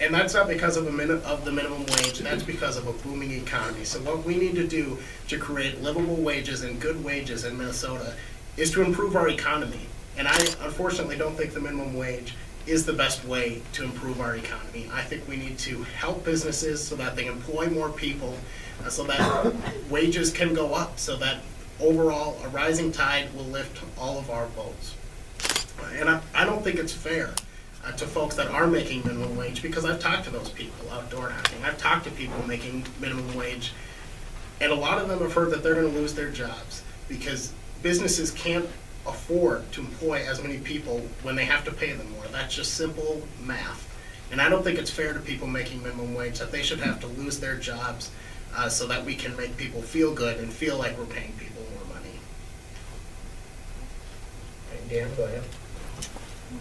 And that's not because of the minimum wage, that's because of a booming economy. So what we need to do to create livable wages and good wages in Minnesota is to improve our economy. And I unfortunately don't think the minimum wage is the best way to improve our economy. I think we need to help businesses so that they employ more people, so that wages can go up, so that overall a rising tide will lift all of our boats. And I don't think it's fair to folks that are making minimum wage, because I've talked to those people out door knocking. I've talked to people making minimum wage, and a lot of them have heard that they're going to lose their jobs because businesses can't afford to employ as many people when they have to pay them more. That's just simple math. And I don't think it's fair to people making minimum wage that they should have to lose their jobs so that we can make people feel good and feel like we're paying people more money. Dan, go ahead.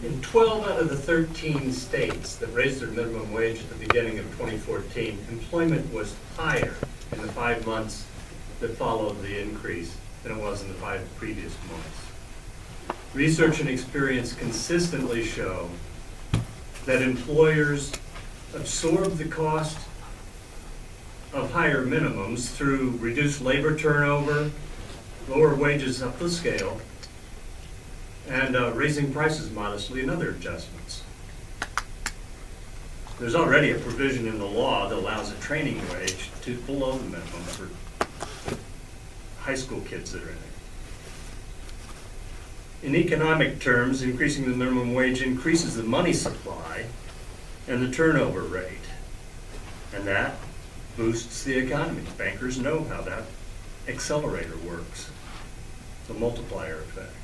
In 12 out of the 13 states that raised their minimum wage at the beginning of 2014, employment was higher in the 5 months that followed the increase than it was in the 5 previous months. Research and experience consistently show that employers absorb the cost of higher minimums through reduced labor turnover, lower wages up the scale, and raising prices modestly and other adjustments. There's already a provision in the law that allows a training wage to below the minimum for high school kids that are in it. In economic terms, increasing the minimum wage increases the money supply and the turnover rate, and that boosts the economy. Bankers know how that accelerator works. It's a multiplier effect.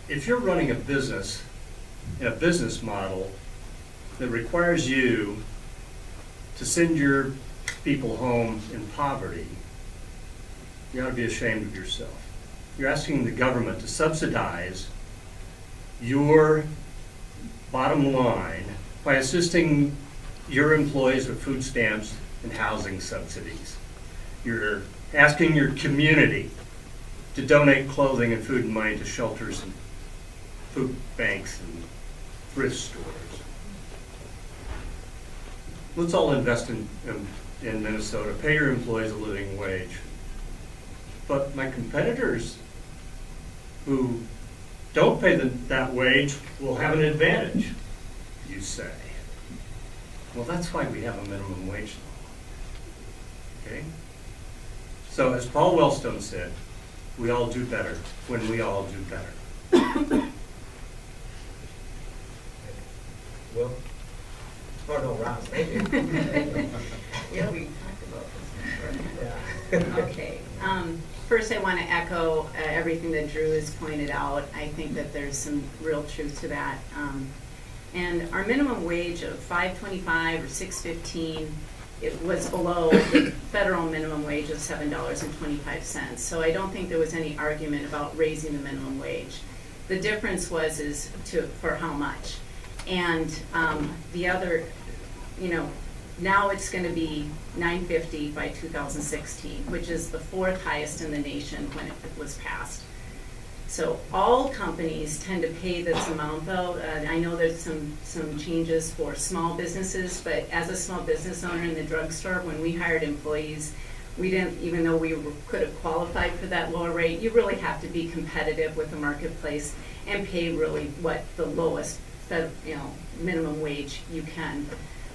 If you're running a business in a business model that requires you to send your people home in poverty, you ought to be ashamed of yourself. You're asking the government to subsidize your bottom line by assisting your employees with food stamps and housing subsidies. You're asking your community to donate clothing and food and money to shelters and food banks and thrift stores. Let's all invest in Minnesota. Pay your employees a living wage. But my competitors who don't pay that wage will have an advantage, you say. Well, that's why we have a minimum wage law. Okay? So as Paul Wellstone said, we all do better when we all do better. Will? Oh, no, Ross, thank you. Yeah, we talked about this. Yeah. Okay. First, I want to echo everything that Drew has pointed out. I think that there's some real truth to that. And our minimum wage of $5.25 or $6.15, it was below the federal minimum wage of $7.25. So I don't think there was any argument about raising the minimum wage. The difference was for how much. And the other, now it's going to be $9.50 by 2016, which is the 4th highest in the nation when it was passed. So all companies tend to pay this amount, though. I know there's some changes for small businesses, but as a small business owner in the drugstore, when we hired employees, we didn't, even though we could have qualified for that lower rate, you really have to be competitive with the marketplace and pay really what the lowest minimum wage you can.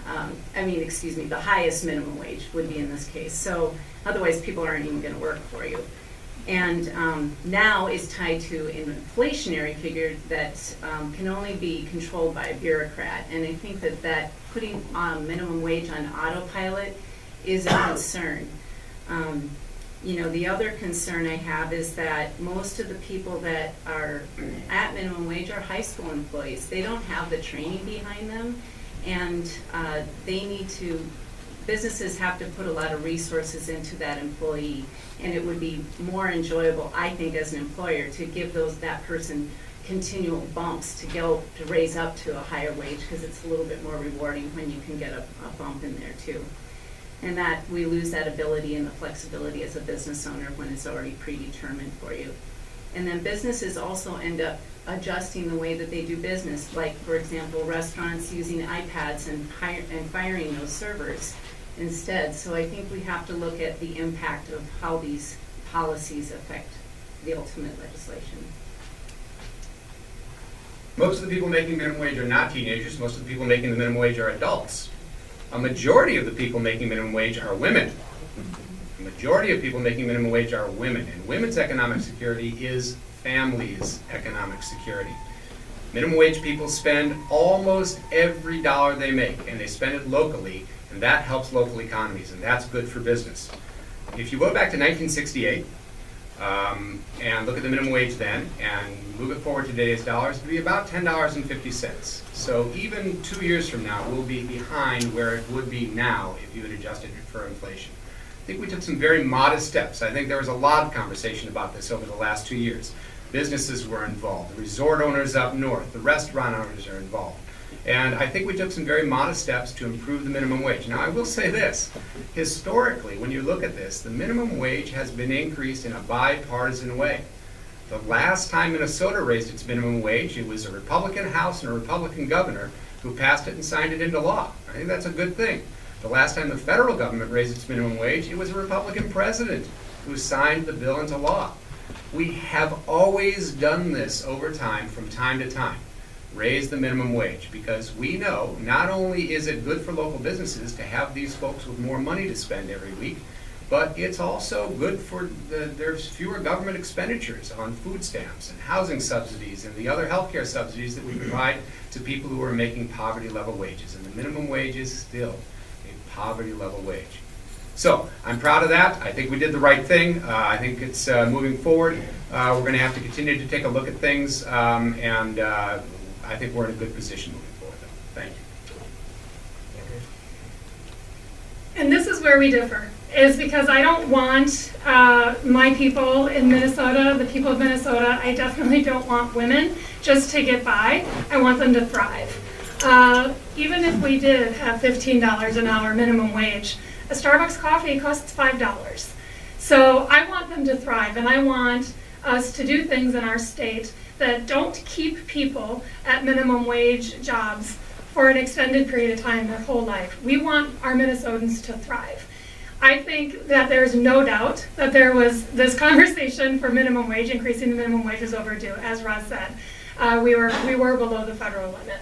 The highest minimum wage would be in this case. So otherwise people aren't even going to work for you. And now it's tied to an inflationary figure that can only be controlled by a bureaucrat. And I think that putting minimum wage on autopilot is a concern. The other concern I have is that most of the people that are at minimum wage are high school employees. They don't have the training behind them, and businesses have to put a lot of resources into that employee, and it would be more enjoyable, I think, as an employer to give that person continual bumps to raise up to a higher wage, because it's a little bit more rewarding when you can get a bump in there too. And that we lose that ability and the flexibility as a business owner when it's already predetermined for you. And then businesses also end up adjusting the way that they do business, like, for example, restaurants using iPads and firing those servers instead. So I think we have to look at the impact of how these policies affect the ultimate legislation. Most of the people making minimum wage are not teenagers. Most of the people making the minimum wage are adults. A majority of the people making minimum wage are women. The majority of people making minimum wage are women. And women's economic security is families' economic security. Minimum wage people spend almost every dollar they make, and they spend it locally, and that helps local economies, and that's good for business. If you go back to 1968 and look at the minimum wage then, and move it forward to today's dollars, it would be about $10.50. So even 2 years from now, we'll be behind where it would be now if you had adjusted it for inflation. I think we took some very modest steps. I think there was a lot of conversation about this over the last 2 years. Businesses were involved, the resort owners up north, the restaurant owners are involved. And I think we took some very modest steps to improve the minimum wage. Now, I will say this. Historically, when you look at this, the minimum wage has been increased in a bipartisan way. The last time Minnesota raised its minimum wage, it was a Republican House and a Republican governor who passed it and signed it into law. I think that's a good thing. The last time the federal government raised its minimum wage, it was a Republican president who signed the bill into law. We have always done this over time, from time to time, raise the minimum wage, because we know not only is it good for local businesses to have these folks with more money to spend every week, but it's also good for there's fewer government expenditures on food stamps and housing subsidies and the other health care subsidies that we provide to people who are making poverty level wages. And the minimum wage is still a poverty level wage. So I'm proud of that. I think we did the right thing. I think it's moving forward. We're going to have to continue to take a look at things, and I think we're in a good position moving forward. Thank you. And this is where we differ, is because I don't want my people in Minnesota, the people of Minnesota, I definitely don't want women just to get by. I want them to thrive. Even if we did have $15 an hour minimum wage, a Starbucks coffee costs $5. So I want them to thrive, and I want us to do things in our state that don't keep people at minimum wage jobs for an extended period of time their whole life. We want our Minnesotans to thrive. I think that there's no doubt that there was this conversation for minimum wage, increasing the minimum wage was overdue, as Roz said. We were below the federal limit.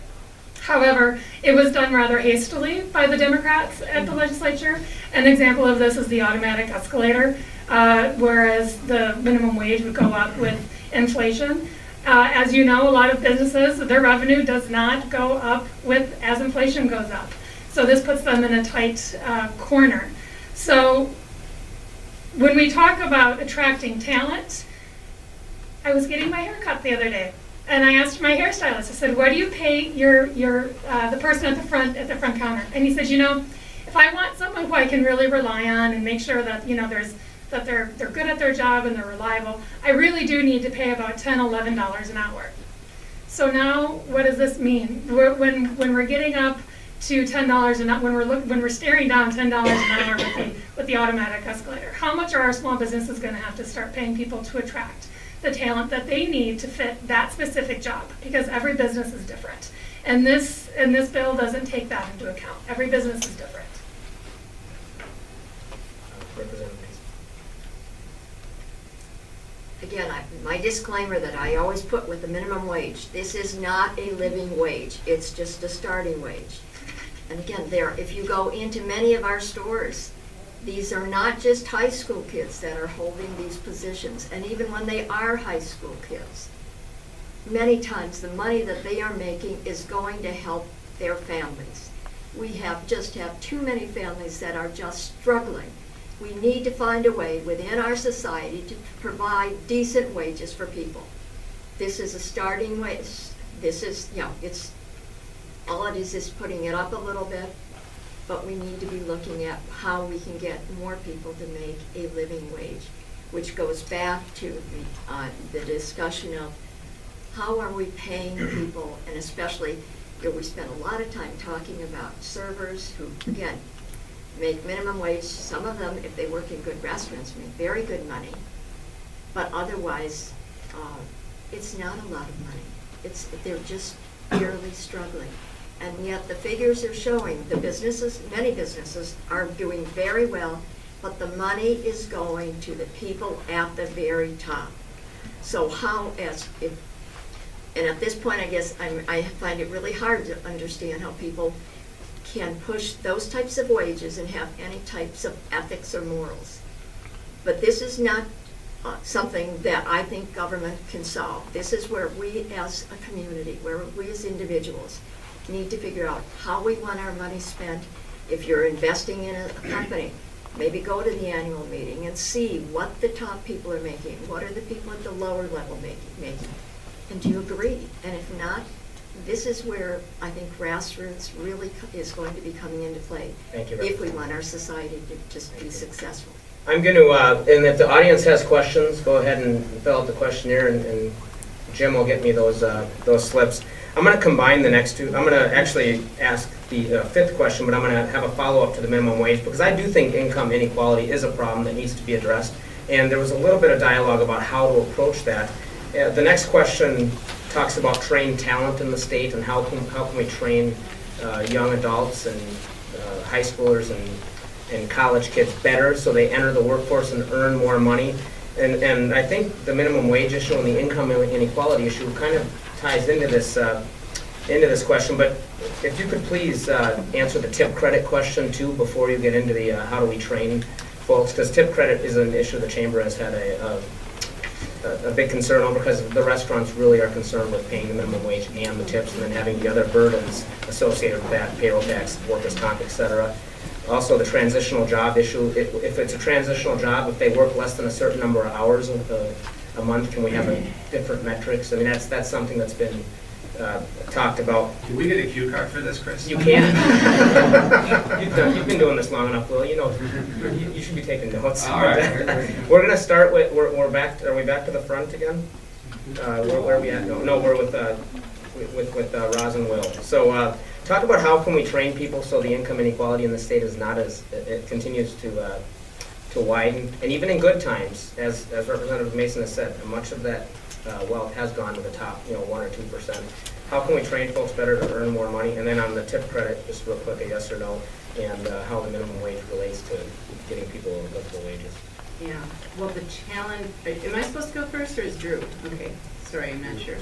However, it was done rather hastily by the Democrats at the legislature. An example of this is the automatic escalator, whereas the minimum wage would go up with inflation. As you know, a lot of businesses, their revenue does not go up as inflation goes up. So this puts them in a tight corner. So when we talk about attracting talent, I was getting my hair cut the other day. And I asked my hairstylist, I said, what do you pay the person at the front counter? And he said, you know, if I want someone who I can really rely on and make sure that, you know, that they're good at their job and they're reliable, I really do need to pay about $10, $11 an hour. So now, what does this mean? When we're getting up to $10 an hour, when we're staring down $10 an hour with the automatic escalator, how much are our small businesses going to have to start paying people to attract the talent that they need to fit that specific job? Because every business is different, and this bill doesn't take that into account. Every business is different. Representative Mason. Again, my disclaimer that I always put with the minimum wage, this is not a living wage, it's just a starting wage. And again, if you go into many of our stores, these are not just high school kids that are holding these positions, and even when they are high school kids, many times the money that they are making is going to help their families. We just have too many families that are just struggling. We need to find a way within our society to provide decent wages for people. This is a starting wage. This is, it's all it is putting it up a little bit. But we need to be looking at how we can get more people to make a living wage, which goes back to the discussion of how are we paying people, and especially, we spend a lot of time talking about servers who, again, make minimum wage. Some of them, if they work in good restaurants, make very good money, but otherwise it's not a lot of money. They're just barely struggling. And yet the figures are showing the businesses, many businesses are doing very well, but the money is going to the people at the very top. So and at this point, I guess I find it really hard to understand how people can push those types of wages and have any types of ethics or morals. But this is not something that I think government can solve. This is where we as a community, where we as individuals need to figure out how we want our money spent. If you're investing in a company, maybe go to the annual meeting and see what the top people are making, what are the people at the lower level making, and do you agree? And if not, this is where I think grassroots really is going to be coming into play. Thank you, if we want our society to just be successful. I'm going to, and if the audience has questions, go ahead and fill out the questionnaire, and Jim will get me those slips. I'm going to combine the next two. I'm going to actually ask the fifth question, but I'm going to have a follow-up to the minimum wage, because I do think income inequality is a problem that needs to be addressed. And there was a little bit of dialogue about how to approach that. The next question talks about trained talent in the state and how can we train young adults and high schoolers and college kids better so they enter the workforce and earn more money. And I think the minimum wage issue and the income inequality issue kind of ties into this question. But if you could please answer the tip credit question too before you get into the how do we train folks, because tip credit is an issue the chamber has had a big concern over, because the restaurants really are concerned with paying the minimum wage and the tips, and then having the other burdens associated with that, payroll tax, workers' comp, etc. Also, the transitional job issue. If it's a transitional job, if they work less than a certain number of hours a month, can we have different metrics? I mean, that's something that's been talked about. Can we get a cue card for this, Chris? You can. You've been doing this long enough, Will. You know, you should be taking notes. All right. We're going to start with, we're back. Are we back to the front again? Where are we at? No, we're with Roz and Will. So talk about how can we train people so the income inequality in the state is not as, it continues to widen. And even in good times, as Representative Masin has said, much of that wealth has gone to the top, 1 or 2%. How can we train folks better to earn more money? And then on the tip credit, just real quick, a yes or no, and how the minimum wage relates to getting people livable wages. Yeah, well, the challenge, am I supposed to go first or is Drew? Okay, sorry, I'm not sure.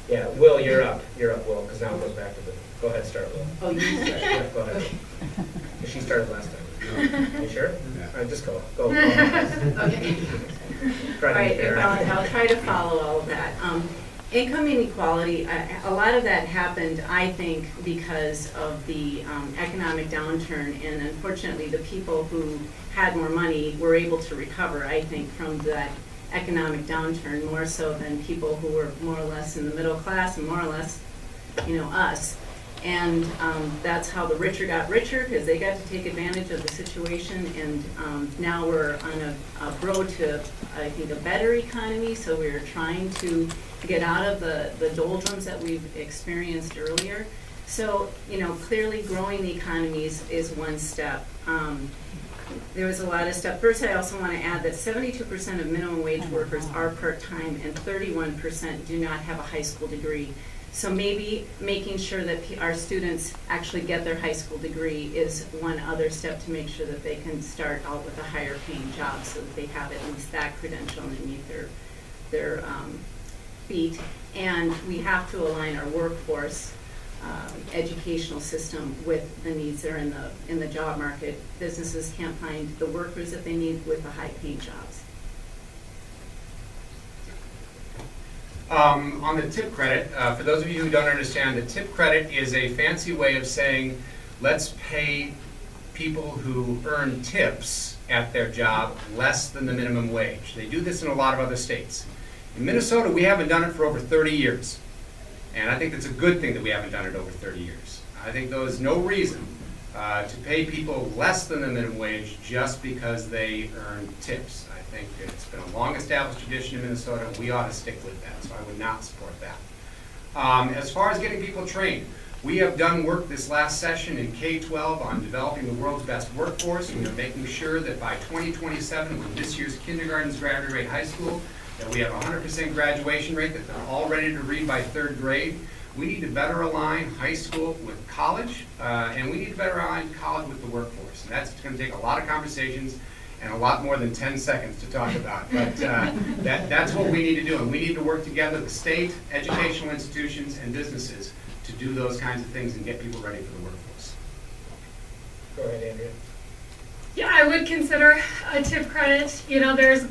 Yeah, Will, you're up, Will, because now it goes back to the, go ahead, start, Will. Oh, you start. Yeah, go ahead. Okay. She started last time. You sure? Yeah. All right, just go. Okay. Try All to right, be fair. I'll try to follow all of that. Income inequality, a lot of that happened, I think, because of the economic downturn, and unfortunately the people who had more money were able to recover, I think, from that economic downturn more so than people who were more or less in the middle class and more or less, us. And that's how the richer got richer, because they got to take advantage of the situation. And now we're on a road to, I think, a better economy. So we're trying to get out of the doldrums that we've experienced earlier. So, clearly growing the economies is one step. There was a lot of stuff. First, I also want to add that 72% of minimum wage workers are part-time and 31% do not have a high school degree. So maybe making sure that our students actually get their high school degree is one other step to make sure that they can start out with a higher paying job so that they have at least that credential and they meet their feet. And we have to align our workforce educational system with the needs that are in the job market. Businesses can't find the workers that they need with the high paying jobs. On the tip credit, for those of you who don't understand, the tip credit is a fancy way of saying let's pay people who earn tips at their job less than the minimum wage. They do this in a lot of other states. In Minnesota, we haven't done it for over 30 years. And I think it's a good thing that we haven't done it over 30 years. I think there is no reason to pay people less than the minimum wage just because they earn tips. I think it's been a long-established tradition in Minnesota, and we ought to stick with that, so I would not support that. As far as getting people trained, we have done work this last session in K-12 on developing the world's best workforce. We are making sure that by 2027, when this year's kindergartens graduate high school, that we have a 100% graduation rate, that they're all ready to read by 3rd grade. We need to better align high school with college, and we need to better align college with the workforce. And that's going to take a lot of conversations and a lot more than 10 seconds to talk about. But that's what we need to do, and we need to work together, the state, educational institutions, and businesses, to do those kinds of things and get people ready for the workforce. Go ahead, Andrea. Yeah, I would consider a tip credit. You know, there's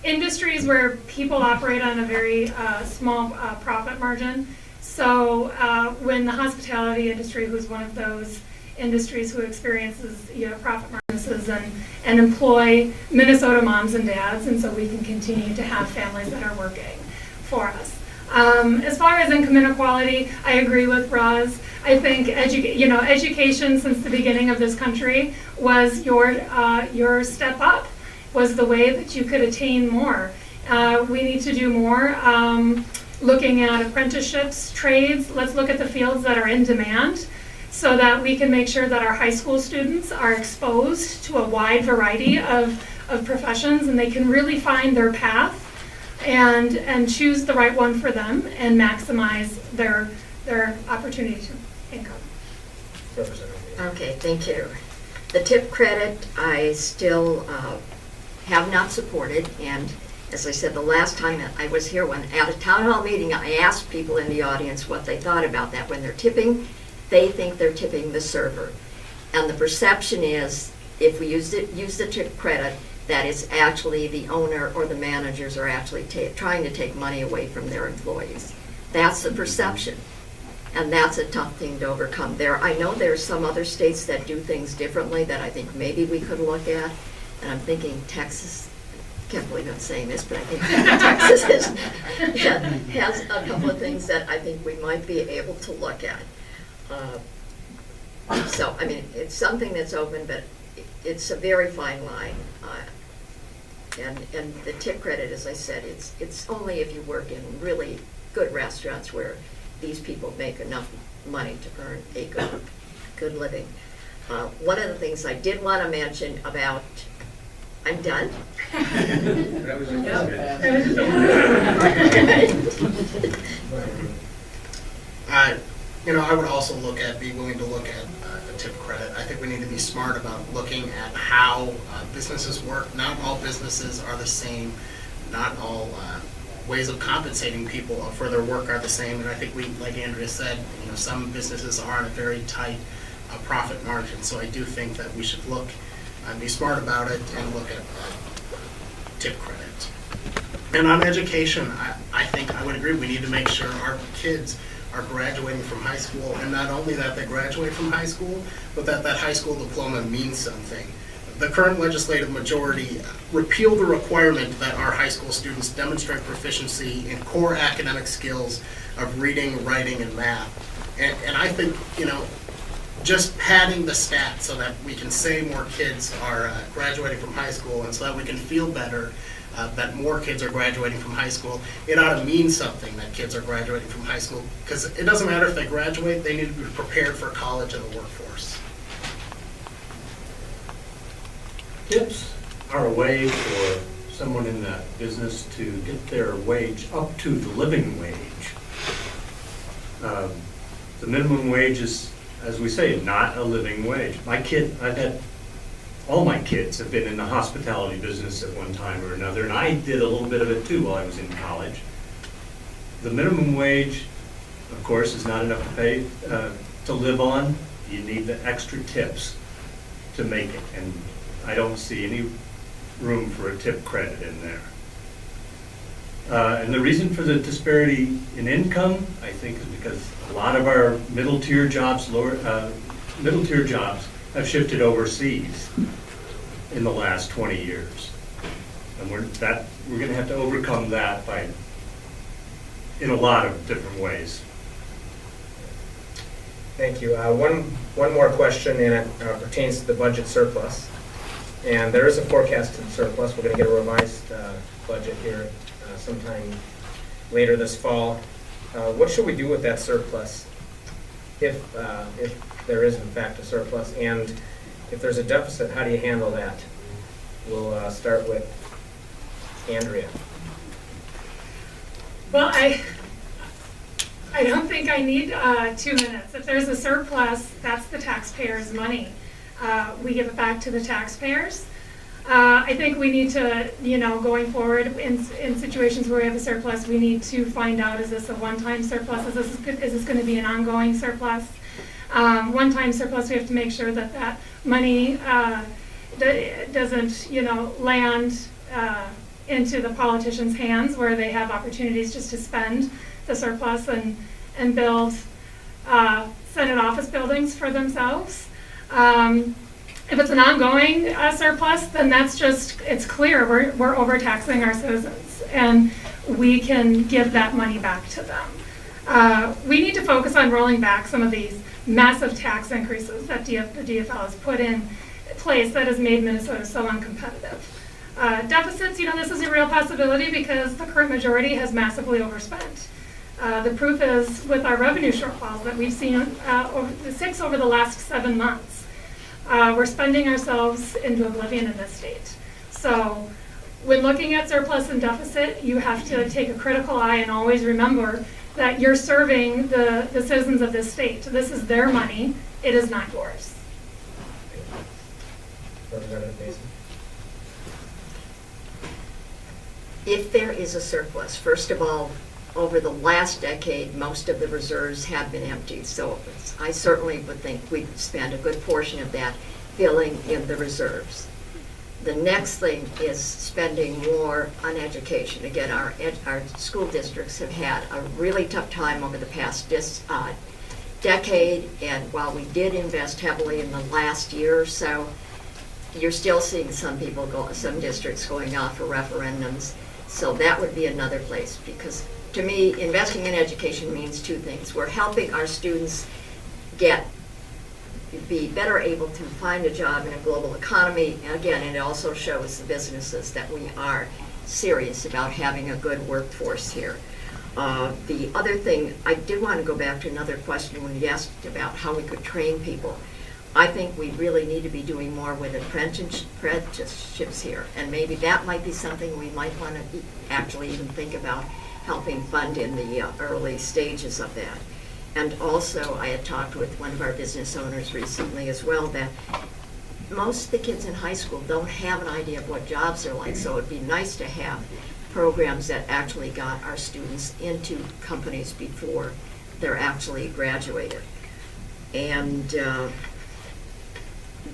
industries where people operate on a very small profit margin. So when the hospitality industry, who's one of those industries who experiences profit margins and employ Minnesota moms and dads, and so we can continue to have families that are working for us. As far as income inequality, I agree with Roz. I think education since the beginning of this country was your step up, was the way that you could attain more. We need to do more looking at apprenticeships, trades. Let's look at the fields that are in demand so that we can make sure that our high school students are exposed to a wide variety of professions, and they can really find their path and choose the right one for them and maximize their opportunity to income. Okay, thank you. The tip credit, I still have not supported, and as I said the last time I was here, when at a town hall meeting, I asked people in the audience what they thought about that. When they're tipping, they think they're tipping the server. And the perception is, if we use the tip credit, that it's actually the owner or the managers are actually trying to take money away from their employees. That's the perception. And that's a tough thing to overcome. I know there's some other states that do things differently that I think maybe we could look at. And I'm thinking Texas, I can't believe I'm saying this, but I think Texas has a couple of things that I think we might be able to look at. So, I mean, it's something that's open, but it's a very fine line. And the tip credit, as I said, it's only if you work in really good restaurants where these people make enough money to earn a good living. One of the things I did want to mention about, I'm done. That was I would also be willing to look at a tip credit. I think we need to be smart about looking at how businesses work. Not all businesses are the same. Not all ways of compensating people for their work are the same. And I think like Andrea said, some businesses are on a very tight profit margin. So I do think that we should look and be smart about it and look at tip credit. And on education, I think I would agree. We need to make sure our kids are graduating from high school, and not only that they graduate from high school, but that high school diploma means something. The current legislative majority repealed the requirement that our high school students demonstrate proficiency in core academic skills of reading, writing, and math. And I think, just padding the stats so that we can say more kids are graduating from high school, and so that we can feel better that more kids are graduating from high school, it ought to mean something that kids are graduating from high school, because it doesn't matter if they graduate, they need to be prepared for college and the workforce. Tips are a way for someone in that business to get their wage up to the living wage. The minimum wage is, as we say, not a living wage. All my kids have been in the hospitality business at one time or another, and I did a little bit of it too while I was in college. The minimum wage, of course, is not enough to pay to live on. You need the extra tips to make it, and I don't see any room for a tip credit in there. And the reason for the disparity in income, I think, is because a lot of our middle-tier jobs, middle-tier jobs have shifted overseas in the last 20 years. And we're going to have to overcome that in a lot of different ways. Thank you. One more question, and it pertains to the budget surplus. And there is a forecasted surplus. We're going to get a revised budget here sometime later this fall. What should we do with that surplus if there is in fact a surplus? And if there's a deficit, how do you handle that? We'll start with Andrea. Well, I don't think I need 2 minutes. If there's a surplus, that's the taxpayers' money. We give it back to the taxpayers. I think we need to, going forward in situations where we have a surplus, we need to find out, is this a one-time surplus? Is this going to be an ongoing surplus? One-time surplus, we have to make sure that that money doesn't, land into the politicians' hands where they have opportunities just to spend the surplus and build Senate office buildings for themselves. If it's an ongoing surplus, then that's just, it's clear we're overtaxing our citizens, and we can give that money back to them. We need to focus on rolling back some of these massive tax increases that the DFL has put in place that has made Minnesota so uncompetitive. Deficits, this is a real possibility because the current majority has massively overspent. The proof is with our revenue shortfalls that we've seen over the last 7 months. We're spending ourselves into oblivion in this state. So when looking at surplus and deficit, you have to take a critical eye and always remember that you're serving the citizens of this state. This is their money. It is not yours. Representative Masin. If there is a surplus, first of all, over the last decade, most of the reserves have been empty. So I certainly would think we'd spend a good portion of that filling in the reserves. The next thing is spending more on education. Again, our school districts have had a really tough time over the past decade, and while we did invest heavily in the last year or so, you're still seeing some districts going off for referendums. So that would be another place, because to me, investing in education means two things. We're helping our students be better able to find a job in a global economy. And again, it also shows the businesses that we are serious about having a good workforce here. The other thing, I did want to go back to another question when you asked about how we could train people. I think we really need to be doing more with apprenticeships here, and maybe that might be something we might want to actually even think about helping fund in the early stages of that. And also, I had talked with one of our business owners recently as well that most of the kids in high school don't have an idea of what jobs are like, so it'd be nice to have programs that actually got our students into companies before they're actually graduated. And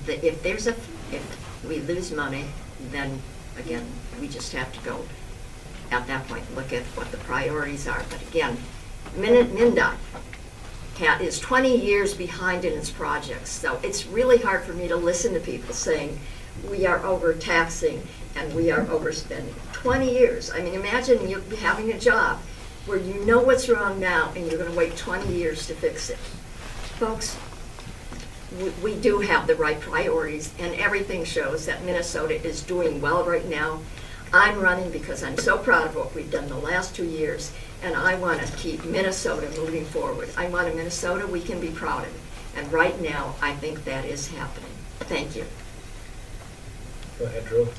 if we lose money, then again, we just have to go at that point look at what the priorities are. But again, MnDOT is 20 years behind in its projects, so it's really hard for me to listen to people saying we are overtaxing and we are overspending. 20 years. I mean, imagine you having a job where you know what's wrong now and you're going to wait 20 years to fix it. Folks, we do have the right priorities, and everything shows that Minnesota is doing well right now. I'm running because I'm so proud of what we've done the last 2 years, and I want to keep Minnesota moving forward. I want a Minnesota we can be proud of, and right now I think that is happening. Thank you. Go ahead, Drew.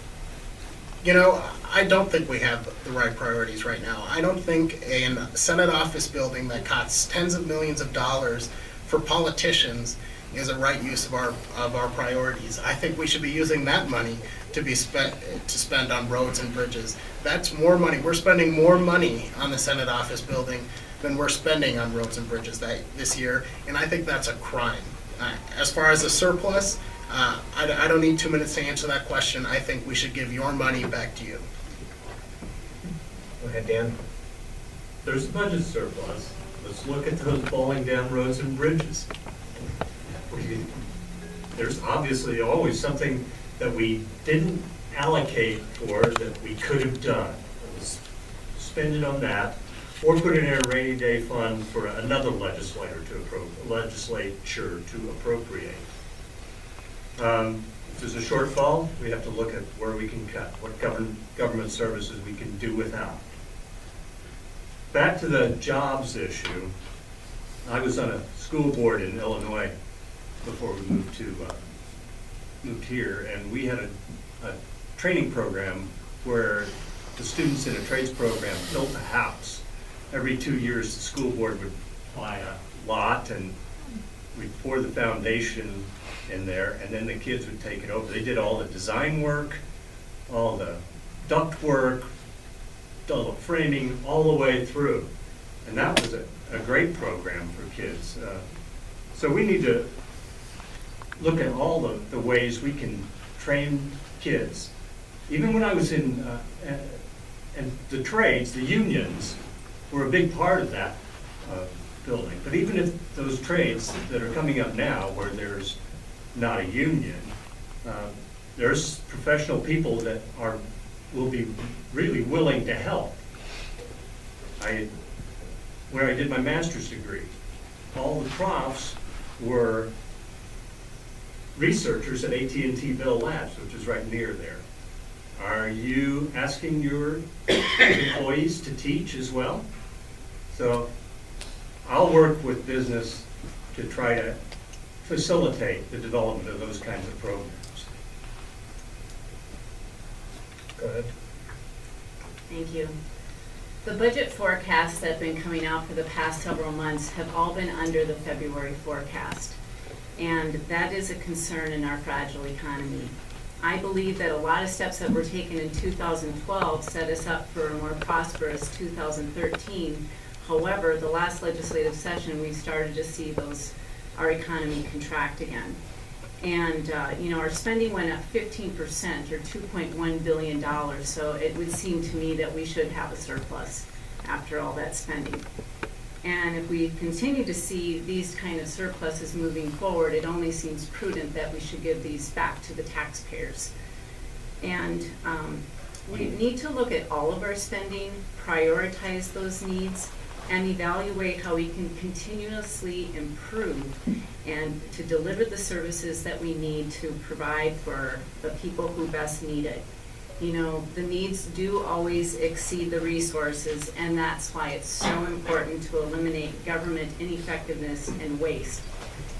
I don't think we have the right priorities right now. I don't think a Senate office building that costs tens of millions of dollars for politicians is a right use of our priorities. I think we should be using that money to spend on roads and bridges. That's more money. We're spending more money on the Senate office building than we're spending on roads and bridges this year, and I think that's a crime. As far as the surplus, I don't need 2 minutes to answer that question. I think we should give your money back to you. Go ahead, Dan. There's a budget surplus. Let's look at those falling down roads and bridges. There's obviously always something that we didn't allocate for that we could have done. Let's spend it on that, or put it in a rainy day fund for another legislature to appropriate. If there's a shortfall, we have to look at where we can cut, what government services we can do without. Back to the jobs issue. I was on a school board in Illinois before we moved here, and we had a training program where the students in a trades program built a house. Every 2 years, the school board would buy a lot and we'd pour the foundation in there, and then the kids would take it over. They did all the design work, all the duct work, all the framing, all the way through. And that was a great program for kids. So we need to look at all the ways we can train kids. Even when I was in the trades, the unions were a big part of that building. But even if those trades that are coming up now where there's not a union, there's professional people that will be really willing to help. Where I did my master's degree, all the profs were researchers at AT&T Bell Labs, which is right near there. Are you asking your employees to teach as well? So I'll work with business to try to facilitate the development of those kinds of programs. Go ahead. Thank you. The budget forecasts that have been coming out for the past several months have all been under the February forecast. And that is a concern in our fragile economy. I believe that a lot of steps that were taken in 2012 set us up for a more prosperous 2013. However, the last legislative session, we started to see our economy contract again. And our spending went up 15%, or $2.1 billion. So it would seem to me that we should have a surplus after all that spending. And if we continue to see these kind of surpluses moving forward, it only seems prudent that we should give these back to the taxpayers. And we need to look at all of our spending, prioritize those needs, and evaluate how we can continuously improve and to deliver the services that we need to provide for the people who best need it. You know, the needs do always exceed the resources, and that's why it's so important to eliminate government ineffectiveness and waste.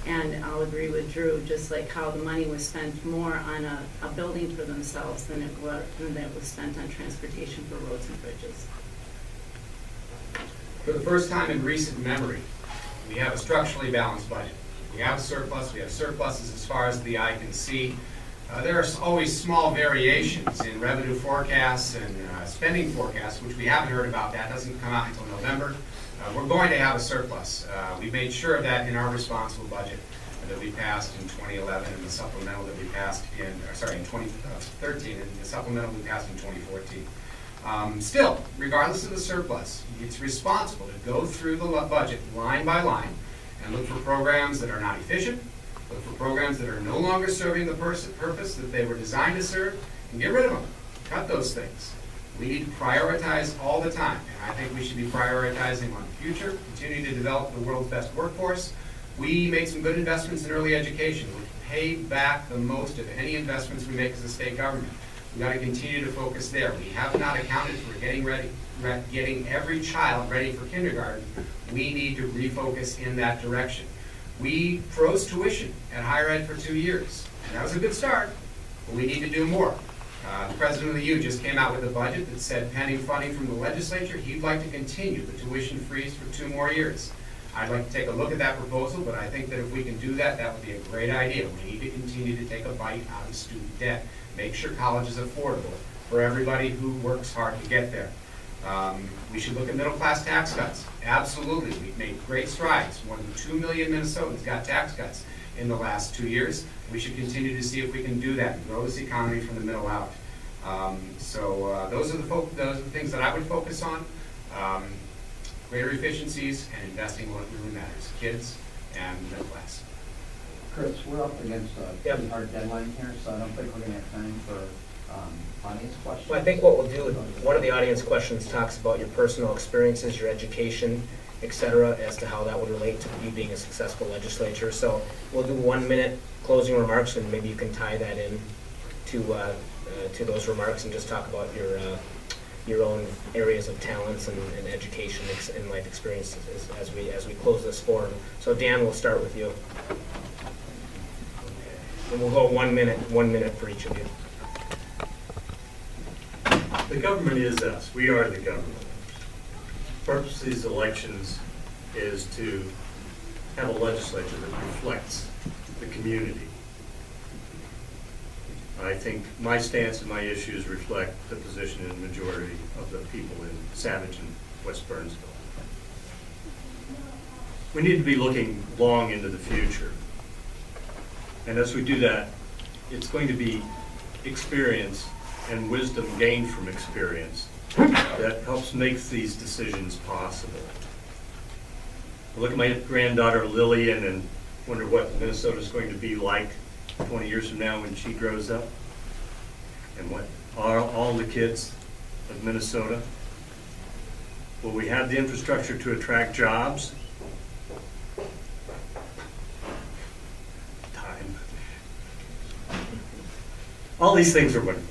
And I'll agree with Drew, just like how the money was spent more on a building for themselves than it was spent on transportation for roads and bridges. For the first time in recent memory, we have a structurally balanced budget. We have a surplus, we have surpluses as far as the eye can see. There are always small variations in revenue forecasts and spending forecasts, which we haven't heard about. That doesn't come out until November. We're going to have a surplus. We made sure of that in our responsible budget that we passed in 2011 and the supplemental that we passed in 2013 and the supplemental we passed in 2014. Still, regardless of the surplus, it's responsible to go through the budget line by line and look for programs that are not efficient, look for programs that are no longer serving the purpose that they were designed to serve, and get rid of them. Cut those things. We need to prioritize all the time, and I think we should be prioritizing on the future, continue to develop the world's best workforce. We make some good investments in early education, which pay back the most of any investments we make as a state government. We've got to continue to focus there. We have not accounted for getting every child ready for kindergarten. We need to refocus in that direction. We froze tuition at higher ed for 2 years, and that was a good start, but we need to do more. The president of the U just came out with a budget that said, pending funding from the legislature, he'd like to continue the tuition freeze for 2 more years. I'd like to take a look at that proposal, but I think that if we can do that, that would be a great idea. We need to continue to take a bite out of student debt. Make sure college is affordable for everybody who works hard to get there. We should look at middle-class tax cuts. Absolutely, we've made great strides. More than 2 million Minnesotans got tax cuts in the last 2 years. We should continue to see if we can do that and grow this economy from the middle out. Those are the things that I would focus on. Greater efficiencies and investing in what really matters, kids and middle class. Chris, we're up against a pretty hard deadline here, so I don't think we're going to have time for audience questions. Well, I think what we'll do, one of the audience questions talks about your personal experiences, your education, et cetera, as to how that would relate to you being a successful legislature. So we'll do 1 minute closing remarks, and maybe you can tie that in to those remarks and just talk about your own areas of talents and education and life experiences as we close this forum. So Dan, we'll start with you. And we'll go 1 minute for each of you. The government is us. We are the government. The purpose of these elections is to have a legislature that reflects the community. I think my stance and my issues reflect the position in the majority of the people in Savage and West Burnsville. We need to be looking long into the future. And as we do that, it's going to be experience and wisdom gained from experience that helps make these decisions possible. I look at my granddaughter Lillian and wonder what Minnesota is going to be like 20 years from now when she grows up, and what are all the kids of Minnesota. Will we have the infrastructure to attract jobs? Time. All these things are wonderful.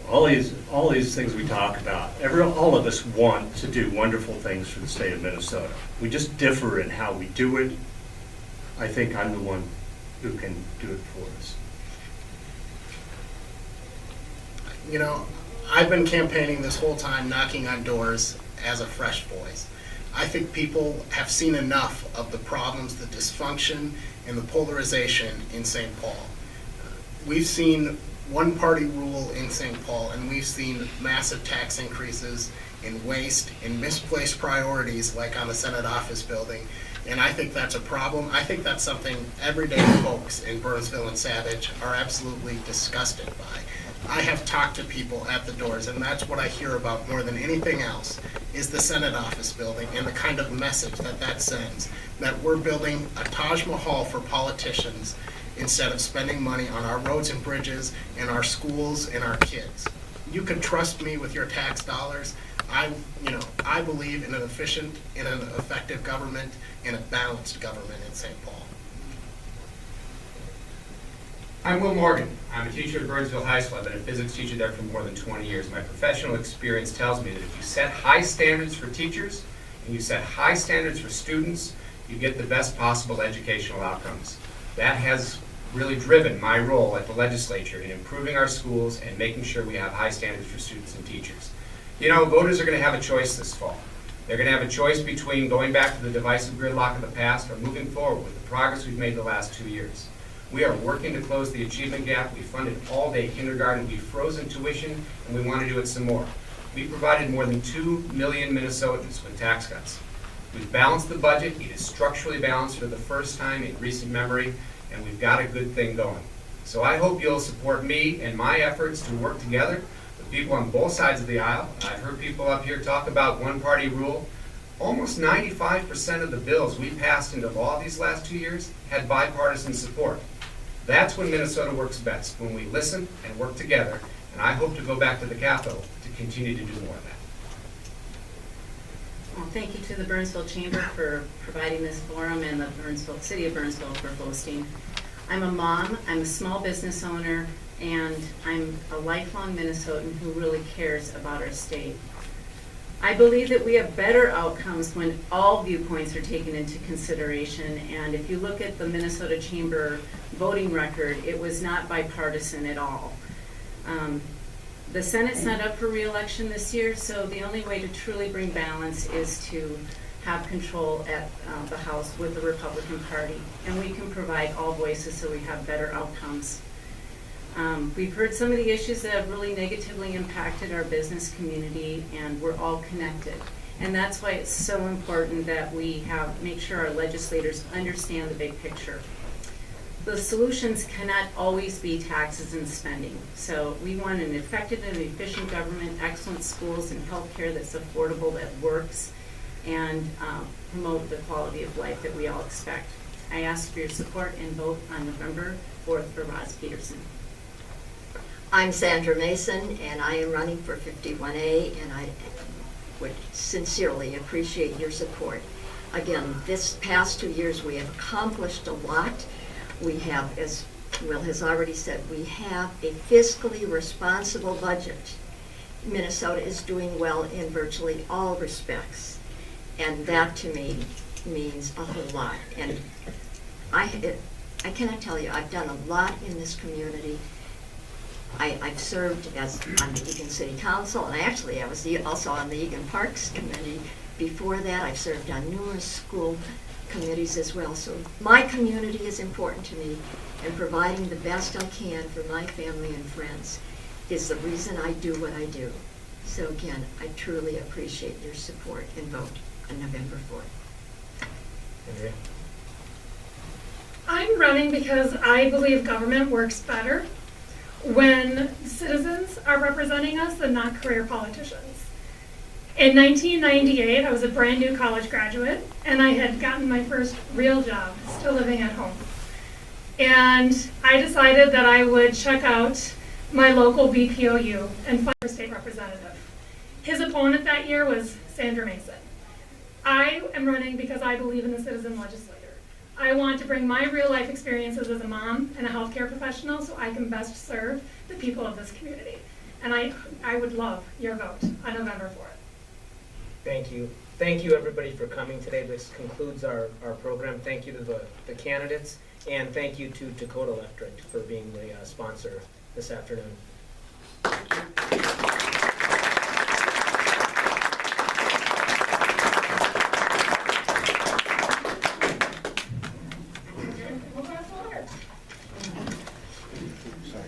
All these things we talk about. All of us want to do wonderful things for the state of Minnesota. We just differ in how we do it. I think I'm the one who can do it for us. You know, I've been campaigning this whole time, knocking on doors as a fresh voice. I think people have seen enough of the problems, the dysfunction, and the polarization in St. Paul. We've seen one-party rule in St. Paul, and we've seen massive tax increases in waste, in misplaced priorities like on the Senate office building, and I think that's a problem. I think that's something everyday folks in Burnsville and Savage are absolutely disgusted by. I have talked to people at the doors, and that's what I hear about more than anything else, is the Senate office building and the kind of message that that sends, that we're building a Taj Mahal for politicians instead of spending money on our roads and bridges and our schools and our kids. You can trust me with your tax dollars. I believe in an efficient, in an effective government, in a balanced government in St. Paul. I'm Will Morgan. I'm a teacher at Burnsville High School. I've been a physics teacher there for more than 20 years. My professional experience tells me that if you set high standards for teachers and you set high standards for students, you get the best possible educational outcomes. That has really driven my role at the legislature in improving our schools and making sure we have high standards for students and teachers. You know, voters are going to have a choice this fall. They're going to have a choice between going back to the divisive gridlock of the past or moving forward with the progress we've made the last 2 years. We are working to close the achievement gap. We funded all-day kindergarten. We've frozen tuition, and we want to do it some more. We provided more than 2 million Minnesotans with tax cuts. We've balanced the budget. It is structurally balanced for the first time in recent memory, and we've got a good thing going. So I hope you'll support me and my efforts to work together with people on both sides of the aisle. I've heard people up here talk about one-party rule. Almost 95% of the bills we passed into law these last 2 years had bipartisan support. That's when Minnesota works best, when we listen and work together, and I hope to go back to the Capitol to continue to do more of that. Well, thank you to the Burnsville Chamber for providing this forum and the City of Burnsville for hosting. I'm a mom, I'm a small business owner, and I'm a lifelong Minnesotan who really cares about our state. I believe that we have better outcomes when all viewpoints are taken into consideration, and if you look at the Minnesota Chamber voting record, it was not bipartisan at all. The Senate's not up for re-election this year, so the only way to truly bring balance is to have control at the House with the Republican Party, and we can provide all voices so we have better outcomes. We've heard some of the issues that have really negatively impacted our business community, and we're all connected. And that's why it's so important that we make sure our legislators understand the big picture. The solutions cannot always be taxes and spending. So we want an effective and efficient government, excellent schools, and health care that's affordable, that works, and promote the quality of life that we all expect. I ask for your support and vote on November 4th for Roz Peterson. I'm Sandra Masin, and I am running for 51A, and I would sincerely appreciate your support. Again, this past 2 years we have accomplished a lot. We have, as Will has already said, we have a fiscally responsible budget. Minnesota is doing well in virtually all respects, and that to me means a whole lot. And I cannot tell you, I've done a lot in this community. I've served on the Eagan City Council, and actually I was also on the Eagan Parks Committee. Before that, I've served on numerous school committees as well. So my community is important to me, and providing the best I can for my family and friends is the reason I do what I do. So again, I truly appreciate your support and vote on November 4th. Andrea? I'm running because I believe government works better when citizens are representing us and not career politicians. In 1998, I was a brand new college graduate, and I had gotten my first real job, still living at home. And I decided that I would check out my local BPOU and find a state representative. His opponent that year was Sandra Masin. I am running because I believe in the citizen legislator. I want to bring my real life experiences as a mom and a healthcare professional so I can best serve the people of this community. And I would love your vote on November 4th. Thank you. Thank you, everybody, for coming today. This concludes our program. Thank you to the candidates, and thank you to Dakota Electric for being the sponsor this afternoon. Sorry.